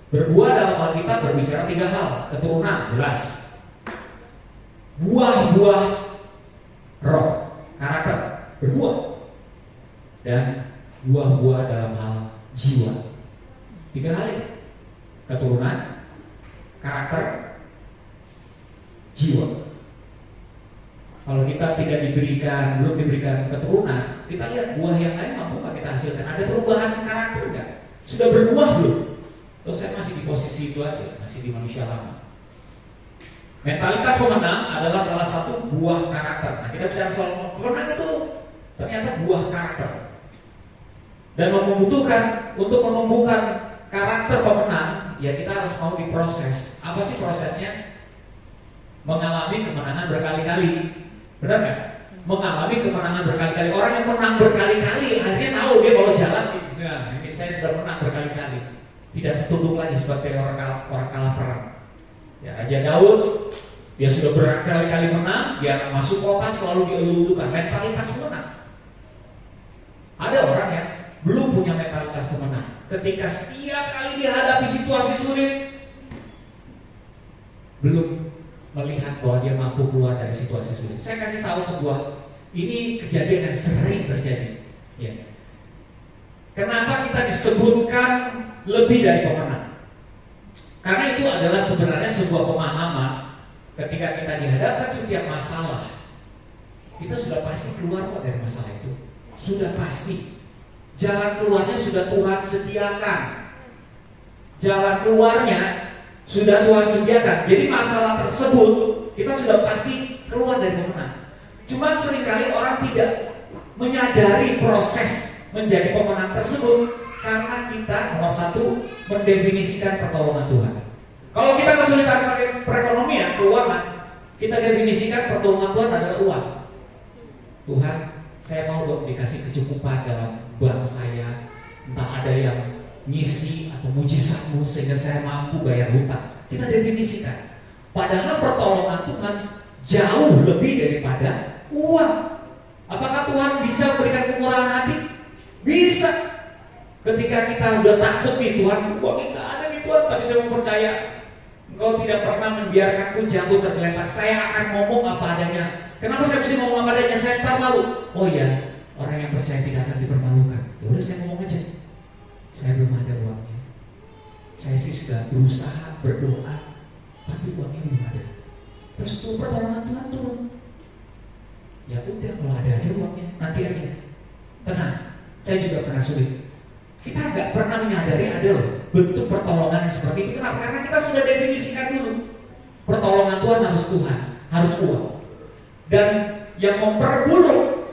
Berbuah dalam Alkitab berbicara 3 hal. Keturunan, jelas. Buah-buah roh, karakter, berbuah. Dan buah-buah dalam hal jiwa. 3 hal ini. Keturunan, karakter, jiwa. Kalau kita belum diberikan keturunan, kita lihat buah yang lain mampu nggak kita hasilkan? Ada perubahan karakter nggak? Sudah berbuah belum? Terus saya masih di posisi itu aja, masih di manusia lama. Mentalitas pemenang adalah salah satu buah karakter. Nah, kita bicara soal pemenang itu ternyata buah karakter. Dan membutuhkan untuk menumbuhkan karakter pemenang, ya kita harus mau diproses. Apa sih prosesnya? Mengalami kemenangan berkali-kali. Benar nggak? Mengalami kemenangan berkali-kali. Orang yang menang berkali-kali akhirnya tahu dia kalau jalan, nah, ini saya sudah menang berkali-kali. Tidak tunduk lagi seperti orang kalah perang. Ya, Raja Daud, dia sudah berkali-kali menang, dia masuk kota selalu dielulukan. Mentalitas pemenang. Ada orang yang belum punya mentalitas pemenang. Ketika setiap kali dihadapi situasi sulit, belum melihat bahwa dia mampu keluar dari situasi sulit. Saya kasih tahu ini kejadian yang sering terjadi. Ya. Kenapa kita disebutkan lebih dari pemenang? Karena itu adalah sebenarnya sebuah pemahaman. Ketika kita dihadapkan setiap masalah, kita sudah pasti keluar kok dari masalah itu. Sudah pasti. Jalan keluarnya sudah Tuhan sediakan. Jalan keluarnya sudah Tuhan sediakan. Jadi masalah tersebut kita sudah pasti keluar dari pemenang. Cuma seringkali orang tidak menyadari proses menjadi pemenang tersebut karena kita nomor satu mendefinisikan pertolongan Tuhan. Kalau kita kesulitan perekonomian, keuangan, kita definisikan pertolongan Tuhan adalah uang. Tuhan, saya mau dong dikasih kecukupan dalam bank saya, entah ada yang ngisi atau mujizatmu sehingga saya mampu bayar hutang. Kita definisikan. Padahal pertolongan Tuhan jauh lebih daripada uang. Apakah Tuhan bisa memberikan kemurahan hati? Bisa. Ketika kita udah takut nih Tuhan, uangnya nggak ada nih Tuhan, tapi saya mau percaya Engkau tidak pernah membiarkanku jatuh tergeletak. Saya akan ngomong apa adanya. Kenapa saya bisa ngomong apa adanya? Saya tak malu. Oh ya, orang yang percaya tidak akan dipermalukan. Ya udah saya ngomong aja. Saya belum ada uangnya. Saya sih sudah berusaha berdoa, tapi uangnya belum ada. Terus tuh pertolongan Tuhan turun. Ya udah, kalau ada aja uangnya, nanti aja. Tenang, saya juga pernah sulit. Kita nggak pernah menyadari ada bentuk pertolongan yang seperti itu. Kenapa? Karena kita sudah definisikan dulu. Pertolongan Tuhan harus Tuhan, harus uang. Dan yang memperburuk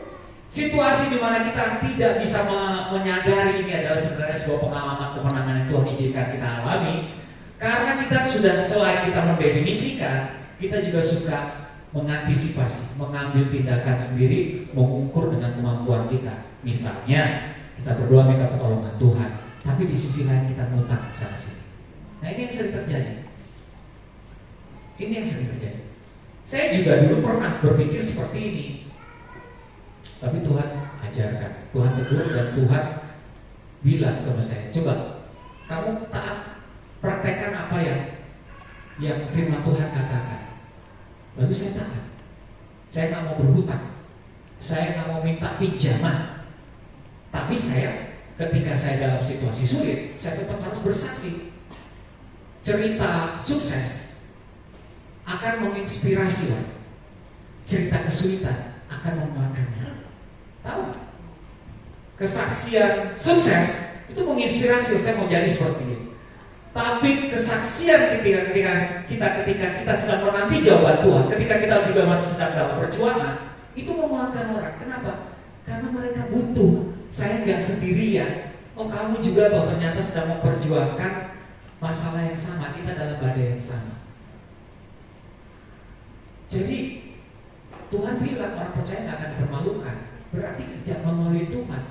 situasi di mana kita tidak bisa menyadari ini adalah sebenarnya sebuah pengalaman kemenangan yang Tuhan izinkan kita alami. Karena kita sudah, selain kita mendefinisikan, kita juga suka mengantisipasi, mengambil tindakan sendiri, mengukur dengan kemampuan kita. Misalnya, kita berdoa minta pertolongan Tuhan, tapi di sisi lain kita ngutang sana sini. Nah, ini yang sering terjadi. Ini yang sering terjadi. Saya juga dulu pernah berpikir seperti ini, tapi Tuhan ajarkan, Tuhan tegur, dan Tuhan bilang sama saya, coba kamu taat, praktekkan apa yang firman Tuhan katakan. Lalu saya taat. Saya nggak mau berhutang, saya nggak mau minta pinjaman. Tapi ketika saya dalam situasi sulit, saya tetap harus bersaksi. Cerita sukses akan menginspirasi, cerita kesulitan akan menguatkan. Tahu? Kesaksian sukses itu menginspirasi, saya mau jadi seperti ini. Tapi kesaksian ketika kita sedang menanti jawaban Tuhan, ketika kita juga masih sedang dalam perjuangan, itu menguatkan orang. Kenapa? Karena mereka butuh. Saya nggak sendirian. Oh, kamu juga toh ternyata sedang memperjuangkan masalah yang sama. Kita dalam badai yang sama. Jadi Tuhan bilang orang percaya nggak akan dipermalukan. Berarti kerja melalui Tuhan.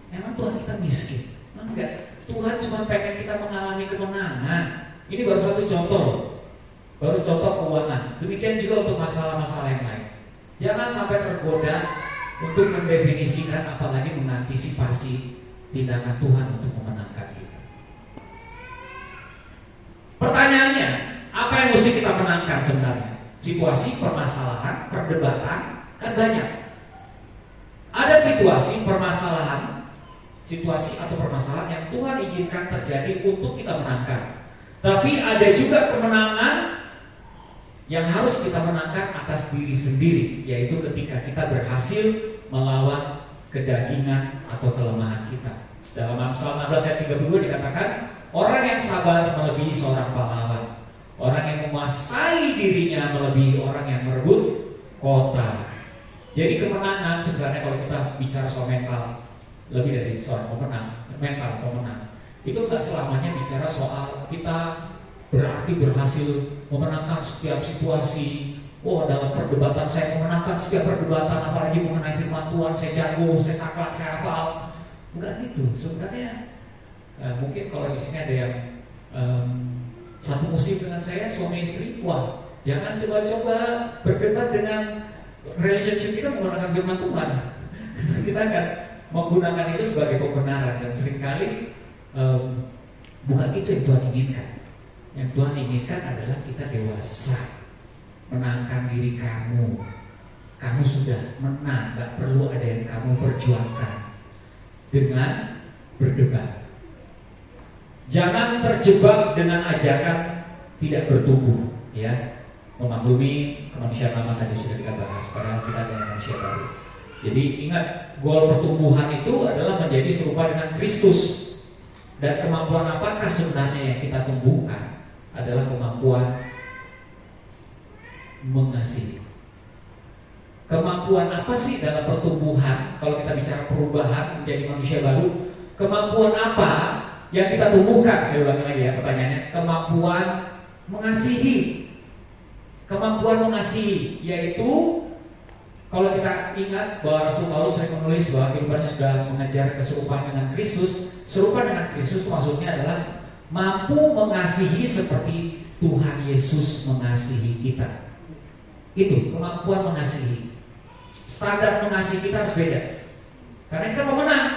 Emang Tuhan kita miskin? Enggak. Tuhan cuma pengen kita mengalami kemenangan. Ini baru satu contoh. Baru contoh keuangan. Demikian juga untuk masalah-masalah yang lain. Jangan sampai tergoda untuk mendefinisikan, apalagi mengantisipasi tindakan Tuhan untuk memenangkan kita. Pertanyaannya, apa yang mesti kita menangkan sebenarnya? Situasi, permasalahan, perdebatan, kan banyak. Ada situasi, permasalahan, situasi atau permasalahan yang Tuhan izinkan terjadi untuk kita menangkan. Tapi ada juga kemenangan yang harus kita menangkan atas diri sendiri, yaitu ketika kita berhasil melawan kedagingan atau kelemahan kita. Dalam Amsal 16 ayat 32 dikatakan, orang yang sabar melebihi seorang pahlawan, orang yang menguasai dirinya melebihi orang yang merebut kota. Jadi kemenangan sebenarnya kalau kita bicara soal mental, lebih dari seorang pemenang, mental pemenang, itu nggak selamanya bicara soal kita berarti berhasil memenangkan setiap situasi. Oh, dalam perdebatan saya memenangkan setiap perdebatan, apalagi mengenai firman Tuhan, saya jago, saya saklat, saya hafal. Enggak gitu sebenarnya. Mungkin kalau di sini ada yang satu musim dengan saya, suami istri, wah, jangan coba-coba berdebat dengan relationship kita menggunakan firman Tuhan. Kita akan menggunakan itu sebagai pembenaran, dan seringkali bukan itu yang Tuhan inginkan. Yang Tuhan inginkan adalah kita dewasa, menangkan diri kamu. Kamu sudah menang, gak perlu ada yang kamu perjuangkan dengan berdebat. Jangan terjebak dengan ajakan tidak bertumbuh, ya. Memaklumi kemanusiaan lama tadi sudah kita bahas, padahal kita adalah manusia baru. Jadi ingat, goal pertumbuhan itu adalah menjadi serupa dengan Kristus. Dan kemampuan apakah sebenarnya yang kita tumbuhkan? Adalah kemampuan mengasihi. Kemampuan apa sih dalam pertumbuhan? Kalau kita bicara perubahan menjadi manusia baru, kemampuan apa yang kita tumbuhkan? Saya ulangi lagi ya pertanyaannya. Kemampuan mengasihi. Kemampuan mengasihi, yaitu kalau kita ingat bahwa Rasul Paulus sering menulis bahwa kehidupannya sudah mengejar keserupaan dengan Kristus. Serupa dengan Kristus maksudnya adalah mampu mengasihi seperti Tuhan Yesus mengasihi kita. Itu kemampuan mengasihi. Standar mengasihi kita harus beda, karena kita pemenang.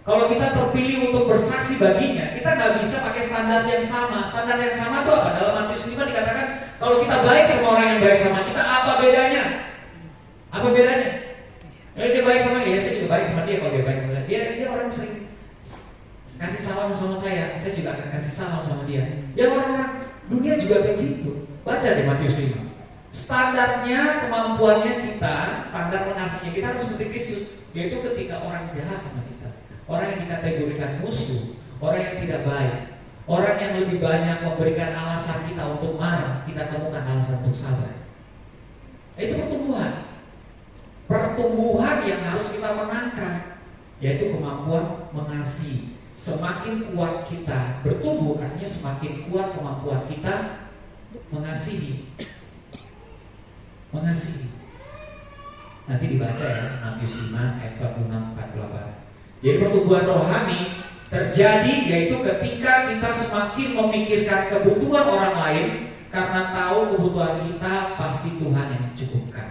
Kalau kita terpilih untuk bersaksi baginya, kita nggak bisa pakai standar yang sama. Standar yang sama itu apa? Dalam Matius 5 dikatakan, kalau kita baik sama orang yang baik sama kita, apa bedanya? Apa bedanya? Kalau dia baik sama dia, saya juga baik sama dia. Kalau dia baik sama saya, dia orang sering kasih salam sama saya juga akan kasih salam sama dia. Ya orang-orang dunia juga kayak gitu. Baca di Matius 5. Standarnya, kemampuannya kita, standar mengasihinya kita harus seperti Kristus, yaitu ketika orang jahat sama kita, orang yang dikategorikan musuh, orang yang tidak baik, orang yang lebih banyak memberikan alasan kita untuk marah, kita temukan alasan untuk sabar. Itu pertumbuhan. Pertumbuhan yang harus kita menangkan, yaitu kemampuan mengasihi. Semakin kuat kita bertumbuh, artinya semakin kuat kemampuan kita mengasihi. Mengasihi. Nanti dibaca ya, Matius 5 ayat 46-48. Jadi pertumbuhan rohani terjadi yaitu ketika kita semakin memikirkan kebutuhan orang lain, karena tahu kebutuhan kita pasti Tuhan yang mencukupkan.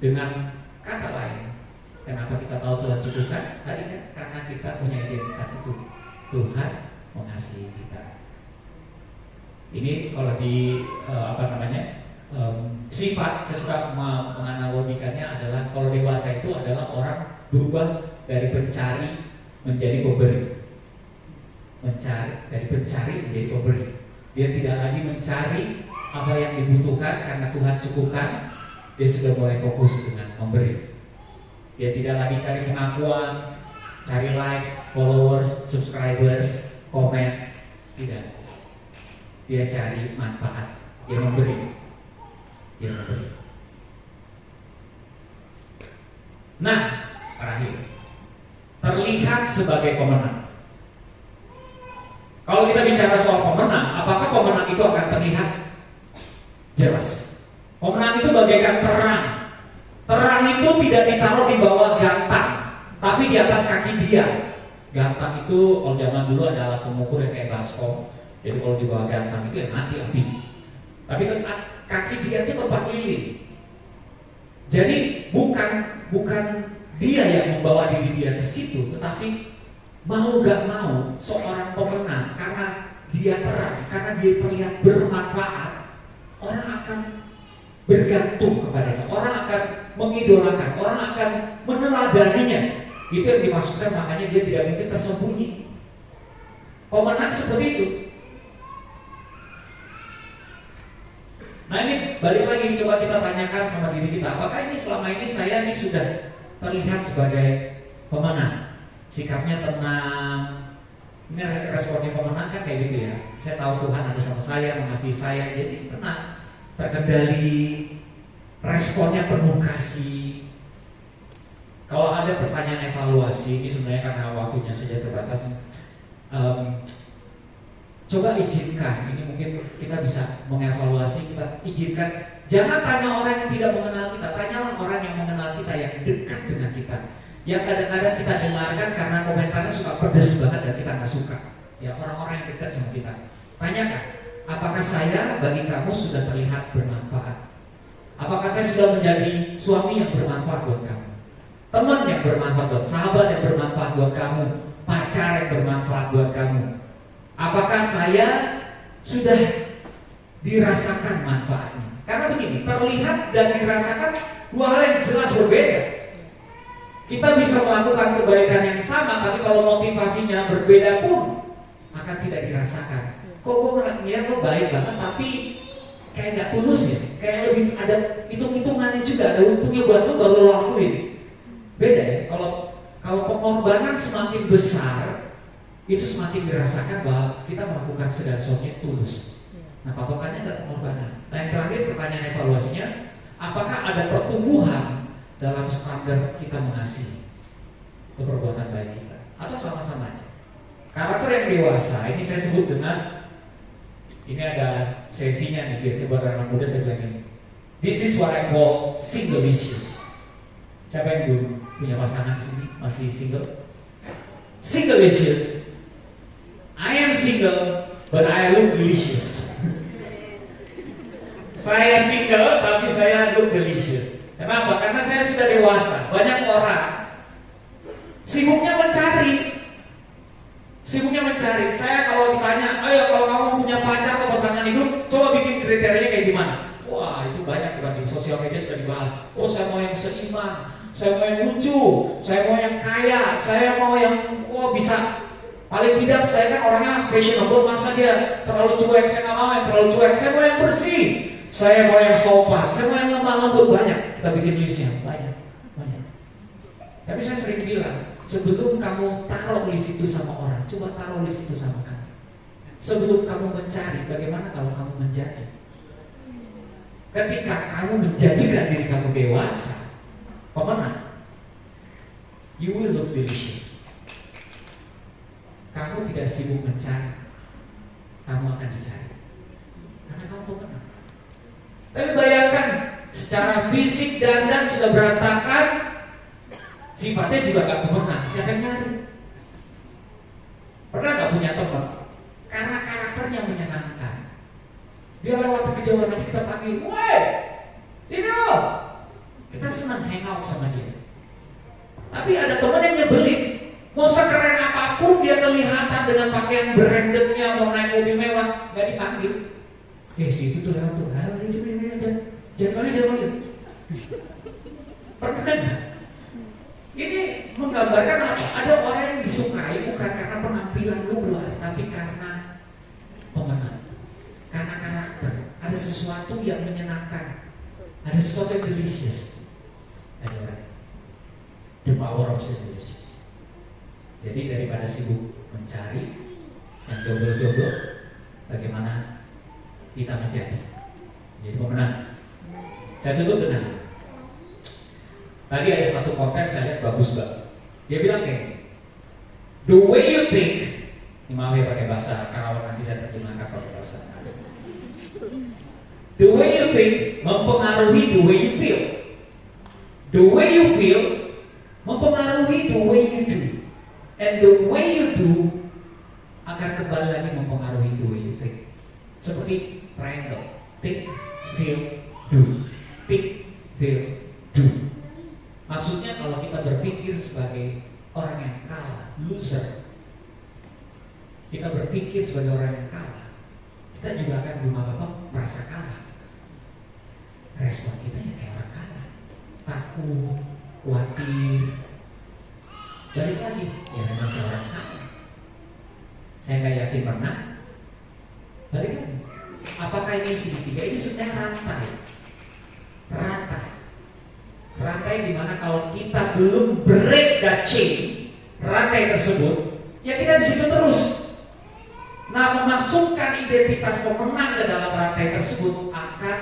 Dengan kata lain, kenapa kita tahu Tuhan cukupkan? Tadi kan karena kita punya identitas itu, Tuhan mengasihi kita. Ini kalau di sifat, saya suka menganalogikannya adalah kalau dewasa itu adalah orang berubah dari pencari menjadi pemberi. Dari pencari menjadi pemberi. Dia tidak lagi mencari apa yang dibutuhkan karena Tuhan cukupkan. Dia sudah mulai fokus dengan memberi. Dia tidak lagi cari pengakuan, cari likes, followers, subscribers, komen. Tidak. Dia cari manfaat. Dia memberi. Nah, terakhir, terlihat sebagai pemenang. Kalau kita bicara soal pemenang, apakah pemenang itu akan terlihat jelas? Pemenang itu bagaikan terang. Terang itu tidak ditaruh di bawah gantang, tapi di atas kaki dia. Gantang itu kalau zaman dulu ada alat pengukur yang kayak baskom. Jadi kalau di bawah gantang itu ya mati api. Tapi kan kaki dia itu tempat lilin. Jadi bukan dia yang membawa diri dia ke situ, tetapi mau gak mau seorang pemenang karena dia terang, karena dia terlihat bermanfaat, orang akan bergantung kepadanya, orang akan mengidolakan, orang akan meneladaninya. Itu yang dimaksudkan, makanya dia tidak mungkin tersembunyi. Pemenang seperti itu. Nah ini balik lagi, coba kita tanyakan sama diri kita, apakah ini selama ini saya ini sudah terlihat sebagai pemenang, sikapnya tenang. Ini responnya pemenang kan kayak gitu ya. Saya tahu Tuhan ada sama saya, mengasihi saya, jadi tenang, terkendali, responnya penuh kasih. Kalau ada pertanyaan evaluasi, ini sebenarnya karena waktunya saja terbatas. Coba izinkan, ini mungkin kita bisa mengevaluasi, kita izinkan. Jangan tanya orang yang tidak mengenal kita, tanyalah orang yang mengenal kita, yang dekat dengan kita, yang kadang-kadang kita dengarkan karena komentarnya suka pedes banget dan kita nggak suka. Ya, orang-orang yang dekat sama kita. Tanyakan, apakah saya bagi kamu sudah terlihat bermanfaat? Apakah saya sudah menjadi suami yang bermanfaat buat kamu? Teman yang bermanfaat buat, sahabat yang bermanfaat buat kamu, pacar yang bermanfaat buat kamu. Apakah saya sudah dirasakan manfaatnya? Karena begini, terlihat dan dirasakan dua hal yang jelas berbeda. Kita bisa melakukan kebaikan yang sama, tapi kalau motivasinya berbeda pun akan tidak dirasakan. Kok ngeliat lo baik banget, tapi kayak nggak tulus ya, kayak lebih ada hitung-hitungannya juga, ada untungnya buat lo baru lo lakuin. Beda ya, kalau pengorbanan semakin besar, itu semakin dirasakan bahwa kita melakukan segala sesuatunya tulus. Nah, patokannya adalah pengorbanan. Nah, yang terakhir pertanyaan evaluasinya, apakah ada pertumbuhan dalam standar kita mengasihi ke perbuatan baik kita, atau sama-sama aja? Karakter yang dewasa, ini saya sebut dengan, ini ada sesinya nih, biasanya buat anak muda saya bilang ini, this is what I call single-licious. Siapa yang dulu punya pasangan sini, masih single? Single-licious. I am single, but I look delicious. Saya single, tapi saya look delicious. Kenapa? Karena saya sudah dewasa. Banyak orang sibuknya mencari. Saya kalau ditanya, ayo kalau kamu punya pacar atau pasangan hidup, coba bikin kriterianya kayak gimana? Wah, itu banyak kan di sosial media sudah dibahas. Oh, saya mau yang seiman, saya mau yang lucu, saya mau yang kaya, saya mau yang bisa. Paling tidak saya kan orangnya fashionable, masa dia terlalu cuek, saya nggak mau yang terlalu cuek. Saya mau yang bersih, saya mau yang sopan, saya mau yang lemah lembut. Banyak, kita bikin listnya, banyak. Tapi saya sering bilang, sebelum kamu taruh list itu sama orang, coba taruh list itu sama kamu. Sebelum kamu mencari, bagaimana kalau kamu menjadi? Ketika kamu menjadikan diri kamu dewasa, pemenang, you will look delicious. Kamu tidak sibuk mencari, kamu akan dicari, karena kamu pemenang. Tapi bayangkan, secara fisik dandan sudah berantakan, sifatnya juga gak pemenang. Siapa yang nyari? Pernah gak punya teman? Karena karakternya menyenangkan, dia lewat kejauhan nanti kita panggil, woi, Tino, kita senang hangout sama dia. Tapi ada teman yang nyebelin. Mau sekeren apapun dia kelihatan dengan pakaian brandednya, mau naik mobil mewah, gak dipanggil. Si itu tuh lewat tuh, jangan. Pernah gak? Ini menggambarkan apa? Ada orang yang disukai bukan karena penampilan luar, tapi karena pemenang, karena karakter. Ada sesuatu yang menyenangkan, ada sesuatu yang delicious. Ada the power of delicious. Jadi daripada sibuk mencari yang jodoh-jodoh, bagaimana kita menjadi pemenang. Saya tutup dengan tadi ada satu konten saya lihat bagus banget. Dia bilang kayak, the way you think, ini maaf ya pakai bahasa Karawang, nanti saya terjemahkan pakai bahasa. The way you think mempengaruhi the way you feel. The way you feel mempengaruhi the way you do. And the way you do akan kembali lagi mempengaruhi the way you think. Seperti triangle, think, feel, do. Think, feel, do. Maksudnya kalau kita berpikir sebagai orang yang kalah, loser, kita berpikir sebagai orang yang kalah, kita juga akan belum apa-apa merasa kalah. Respon kita ya kayak orang kalah, takut, khawatir. Balik lagi, ya memang seorang kalah. Saya nggak yakin pernah. Balik lagi, Apakah ini segitiga? Ini sebenarnya rantai. Rantai di mana kalau kita belum break that chain, rantai tersebut, ya kita di situ terus. Nah, memasukkan identitas pemenang ke dalam rantai tersebut akan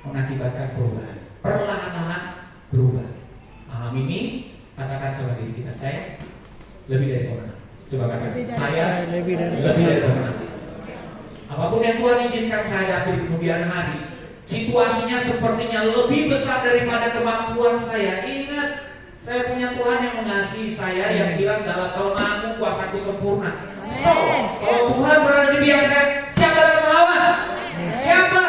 mengakibatkan perubahan. Perlahan-lahan berubah. Malam ini katakan sama diri kita, saya lebih dari pemenang. Coba katakan, saya lebih dari pemenang. Apapun yang Tuhan izinkan saya hadapi di kemudian hari, situasinya sepertinya lebih besar daripada kemampuan saya. Ingat, saya punya Tuhan yang mengasihi saya, yang bilang dalam kelemahanmu kuasaku sempurna. So, kalau Tuhan berada di pihak saya, siapa yang melawan? Siapa?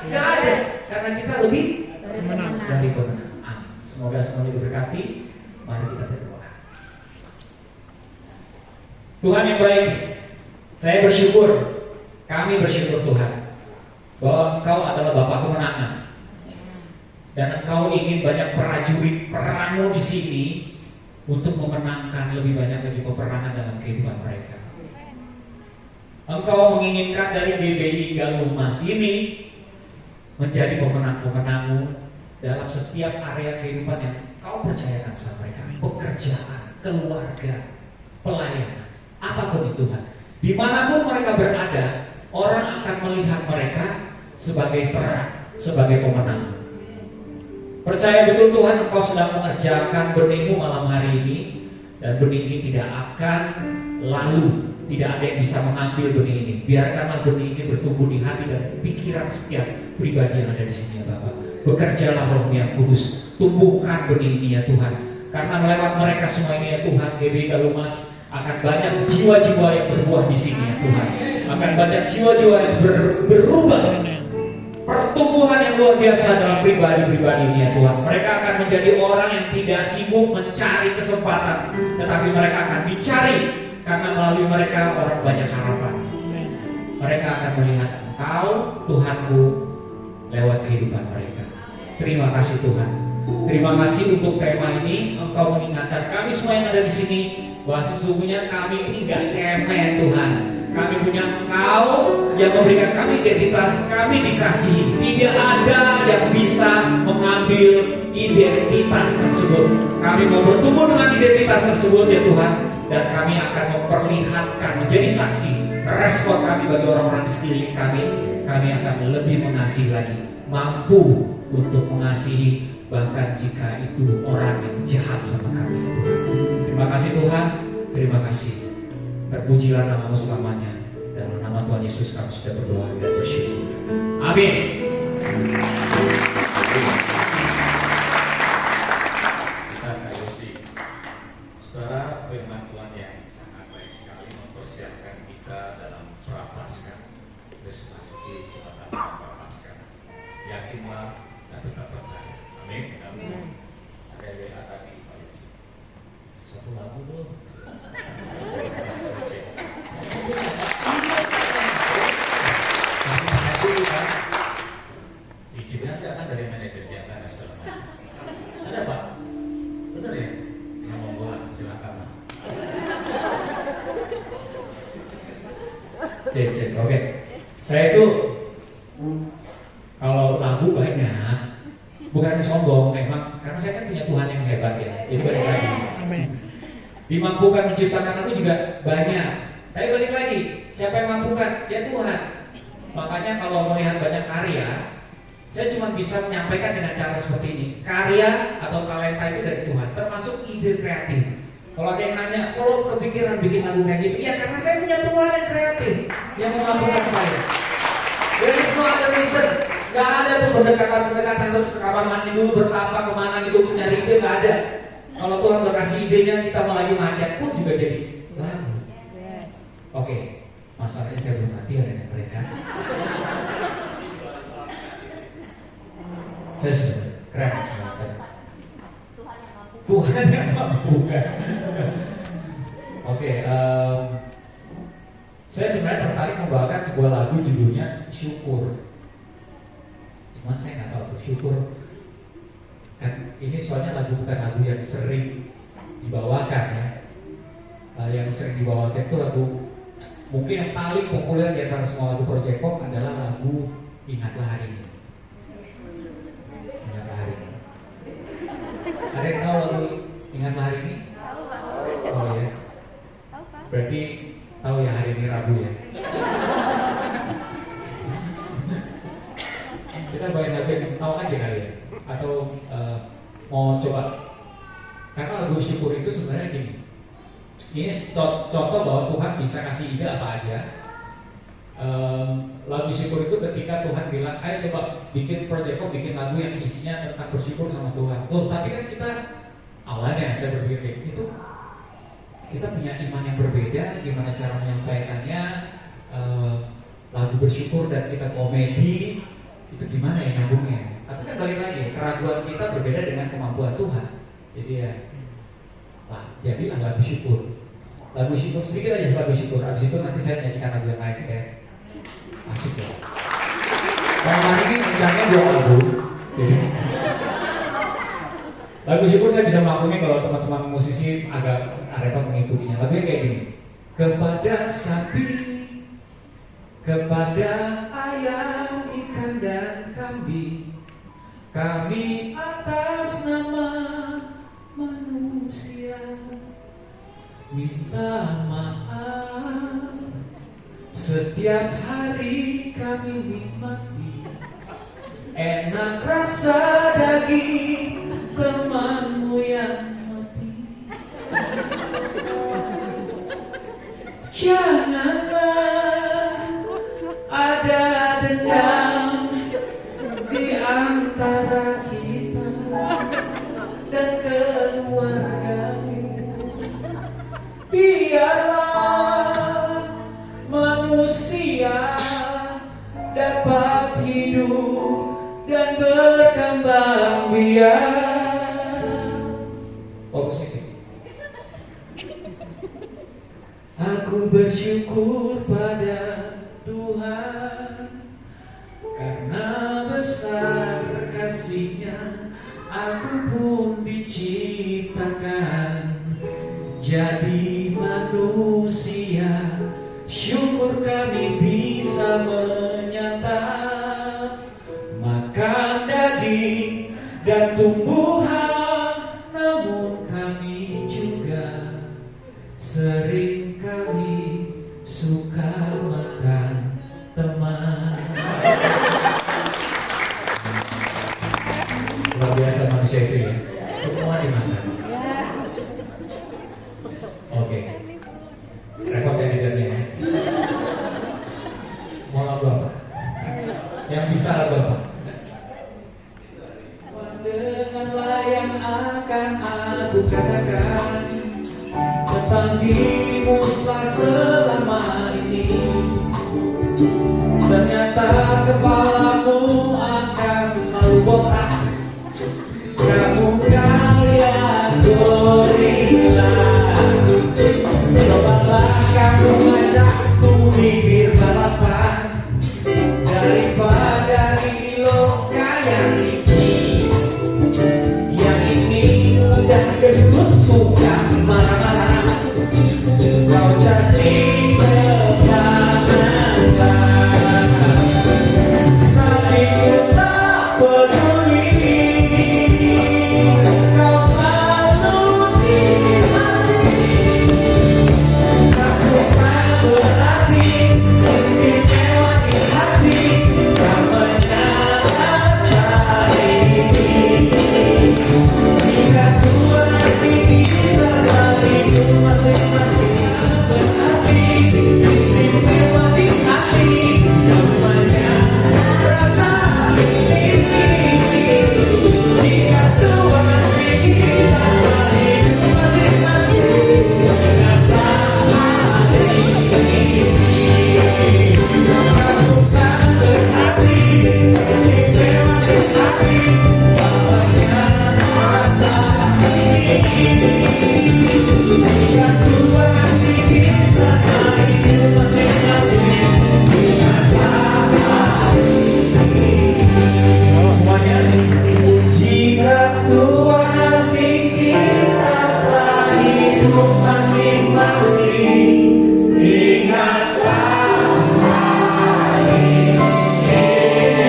Tidak ada. Karena kita lebih dari pemenang. Semoga semuanya diberkati. Mari kita berdoa. Tuhan yang baik, saya bersyukur, kami bersyukur Tuhan, bahwa Engkau adalah Bapa kemenangan, dan Engkau ingin banyak prajurit perangmu di sini untuk memenangkan lebih banyak lagi peperangan dalam kehidupan mereka. Engkau menginginkan dari GBI Galumas ini menjadi pemenang-pemenangmu dalam setiap area kehidupan yang Kau percayakan sama mereka. Pekerjaan, keluarga, pelayanan, apapun itu Tuhan. Dimanapun mereka berada, orang akan melihat mereka sebagai perang, sebagai pemenang. Percaya betul Tuhan, Engkau sedang mengerjakan benih-Mu malam hari ini, dan benih ini tidak akan lalu. Tidak ada yang bisa mengambil benih ini. Biarkanlah benih ini bertumbuh di hati dan pikiran setiap pribadi yang ada di sini ya Bapak. Bekerjalah Roh-Mu yang kudus, tumbuhkan benih ini ya Tuhan. Karena melewat mereka semua ini ya Tuhan, GBI Galumas akan banyak jiwa-jiwa yang berbuah di sini ya Tuhan. Akan banyak jiwa-jiwa yang berubah. Pertumbuhan yang luar biasa dalam pribadi-pribadi ini ya Tuhan. Mereka akan menjadi orang yang tidak sibuk mencari kesempatan, tetapi mereka akan dicari. Karena melalui mereka orang banyak harapan. Mereka akan melihat Engkau, Tuhanku, lewat kehidupan mereka. Terima kasih Tuhan. Terima kasih untuk tema ini. Engkau mengingatkan kami semua yang ada di sini bahwa sesungguhnya kami ini gak cemen Tuhan. Kami punya Engkau yang memberikan kami identitas. Kami dikasihi. Tidak ada yang bisa mengambil identitas tersebut. Kami mau bertumbuh dengan identitas tersebut ya Tuhan. Dan kami akan memperlihatkan, menjadi saksi respon kami bagi orang-orang di sekeliling kami. Kami akan lebih mengasihi lagi, mampu untuk mengasihi bahkan jika itu orang yang jahat sama kami. Terima kasih Tuhan, terima kasih. Terpujilah nama-Mu selamanya. Dalam nama Tuhan Yesus kami sudah berdoa dan bersyukur. Amin. Saudara, firman Tuhan yang sangat baik sekali mempersiapkan kita dalam prapaskah, terus masuki jembatan prapaskah. Yakinlah dan tetap percaya. Amin. Amin. Ada WA tadi Pak Yudi. Satu lagu dong. Masih dulu kan? Izinnya ada kan dari manajer dia kan segala macam. Ada Pak? Benar ya? Yang mau bola silakan. Cek, oke. Saya itu kalau lagu banyak, bukan sombong, memang karena saya kan punya Tuhan yang hebat ya. Jadi balik lagi. Dimampukan menciptakan lagu juga banyak. Tapi balik lagi, siapa yang mampukan? Ya Tuhan. Makanya kalau melihat banyak karya, saya cuma bisa menyampaikan dengan cara seperti ini. Karya atau talenta itu dari Tuhan, termasuk ide kreatif. Kalau ada yang nanya, kalau kepikiran bikin lagu kayak gitu, ya karena saya punya Tuhan yang kreatif yang memampukan saya. There is no other reason. Gak ada tuh pendekatan terus ke kamar mandi dulu bertapa kemana gitu untuk nyari ide, gak ada. Kalau Tuhan berkasih idenya, kita mau lagi macet pun juga jadi lagu. Oke, masalahnya saya belum hati ada yang mereka. Saya sudah keren. Tuhan yang mampukan. Oke, saya sebenarnya tertarik membawakan sebuah lagu judulnya Syukur. Cuma saya nggak tahu tuh syukur. Kan ini soalnya lagu bukan lagu yang sering dibawakan ya. Yang sering dibawakan itu lagu mungkin yang paling populer di antara semua lagu Project Pop adalah lagu Ingatlah hari ini. Ingatlah hari ini. Ada yang tahu lagu Ingatlah hari ini? Oh ya. Berarti tahu ya hari ini Rabu ya. Kita bawain lagu yang tahu aja kali ya. Atau mau coba? Karena lagu syukur itu sebenarnya gini. Ini contoh bahwa Tuhan bisa kasih ide apa aja. Lagu syukur itu ketika Tuhan bilang, ayo coba bikin project kok, bikin lagu yang isinya tentang bersyukur sama Tuhan. Loh, tapi kan kita awalnya saya berpikir itu kita punya iman yang berbeda, gimana cara menyampaikannya. Lagu bersyukur dan kita komedi itu gimana ya nyambungnya? Tapi kan balik lagi, keraguan kita berbeda dengan kemampuan Tuhan. Jadi ya, jadilah lagu syukur. Lagu syukur sedikit aja lagu syukur. Abis itu nanti saya nyanyikan lagu yang lain ya. Asik ya. Kalau hari ini rencana 2 lagu. Lagu syukur saya bisa maklumi kalau teman-teman musisi agak repot mengikutinya. Lagunya kayak gini. Kepada sapi, kepada ayam, ikan dan kambing, kami atas nama manusia minta maaf. Setiap hari kami nikmati enak rasa daging temanmu yang mati. Janganlah ada dendam di antara kita dan keluargamu. Biarlah manusia dapat hidup dan berkembang biak. Fokus ini. Aku bersyukur pada Tuhan karena besar kasih-Nya. Aku pun diciptakan jadi manusia. Syukur kami bisa menyantap makan daging dan tumbuhan, namun kami juga sering kali suka makan teman. Luar biasa manusia itu ya, semua dimakan. Oke, repot ya tidaknya ya. Mau lagu apa? Yang bisa lagu apa? Denganlah yang akan aku katakan tentang dirimu setelah selama ini. Ternyata kepalamu akan selalu botak. Kamu kalian gorila. Cobalah kamu ajakku bibir balapan daripada ini lo kayak ini. Yang ini udah gendut suka marah-marah. Kau cacing kepanasan, tapi ku tak peduli. Kau selalu di hati. Aku sangat berarti, istimewa di hati. Namanya rasa ini. Jika Tuhan kita dari masing-masing berarti, istimewa di hati. Namanya rasa ini. Jika Tuhan kita dari masing-masing berarti. Aku sangat berarti, istimewa di hati. Namanya rasa ini. Jika Tuhan kita dari masing-masing semuanya. Jika Tuhan kita dari hidup masing-masing, ingatlah hari ini.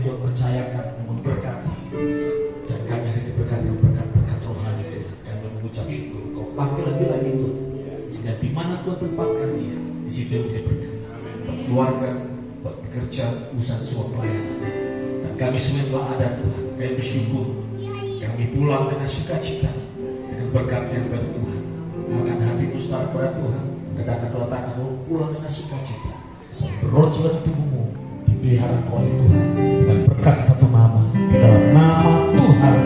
Tuhan percayakan memberkati. Dan kami hari ini diberkati dengan berkat-berkat rohani Tuhan. Kami mengucap syukur. Kau panggil lebih lagi Tuhan. Sehingga di mana Tuhan tempatkan dia, di situ menjadi berkat. Buat keluarga, buat bekerja, usaha semua pelayanan. Dan kami semua yang telah ada Tuhan. Kami bersyukur. Kami pulang dengan sukacita, dengan berkat yang dari Tuhan. Akan hati saudara kepada Tuhan. Kedatangan kedatangan pulang dengan sukacita. Roh jiwa dan tubuhmu dipelihara oleh Tuhan dengan berkat satu nama, di dalam nama Tuhan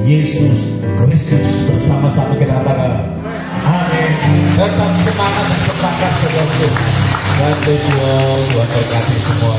Yesus Kristus. Bersama-sama kita katakan amin. Tetap semangat dan sepakat saudara. Dan Tuhan berkati semua.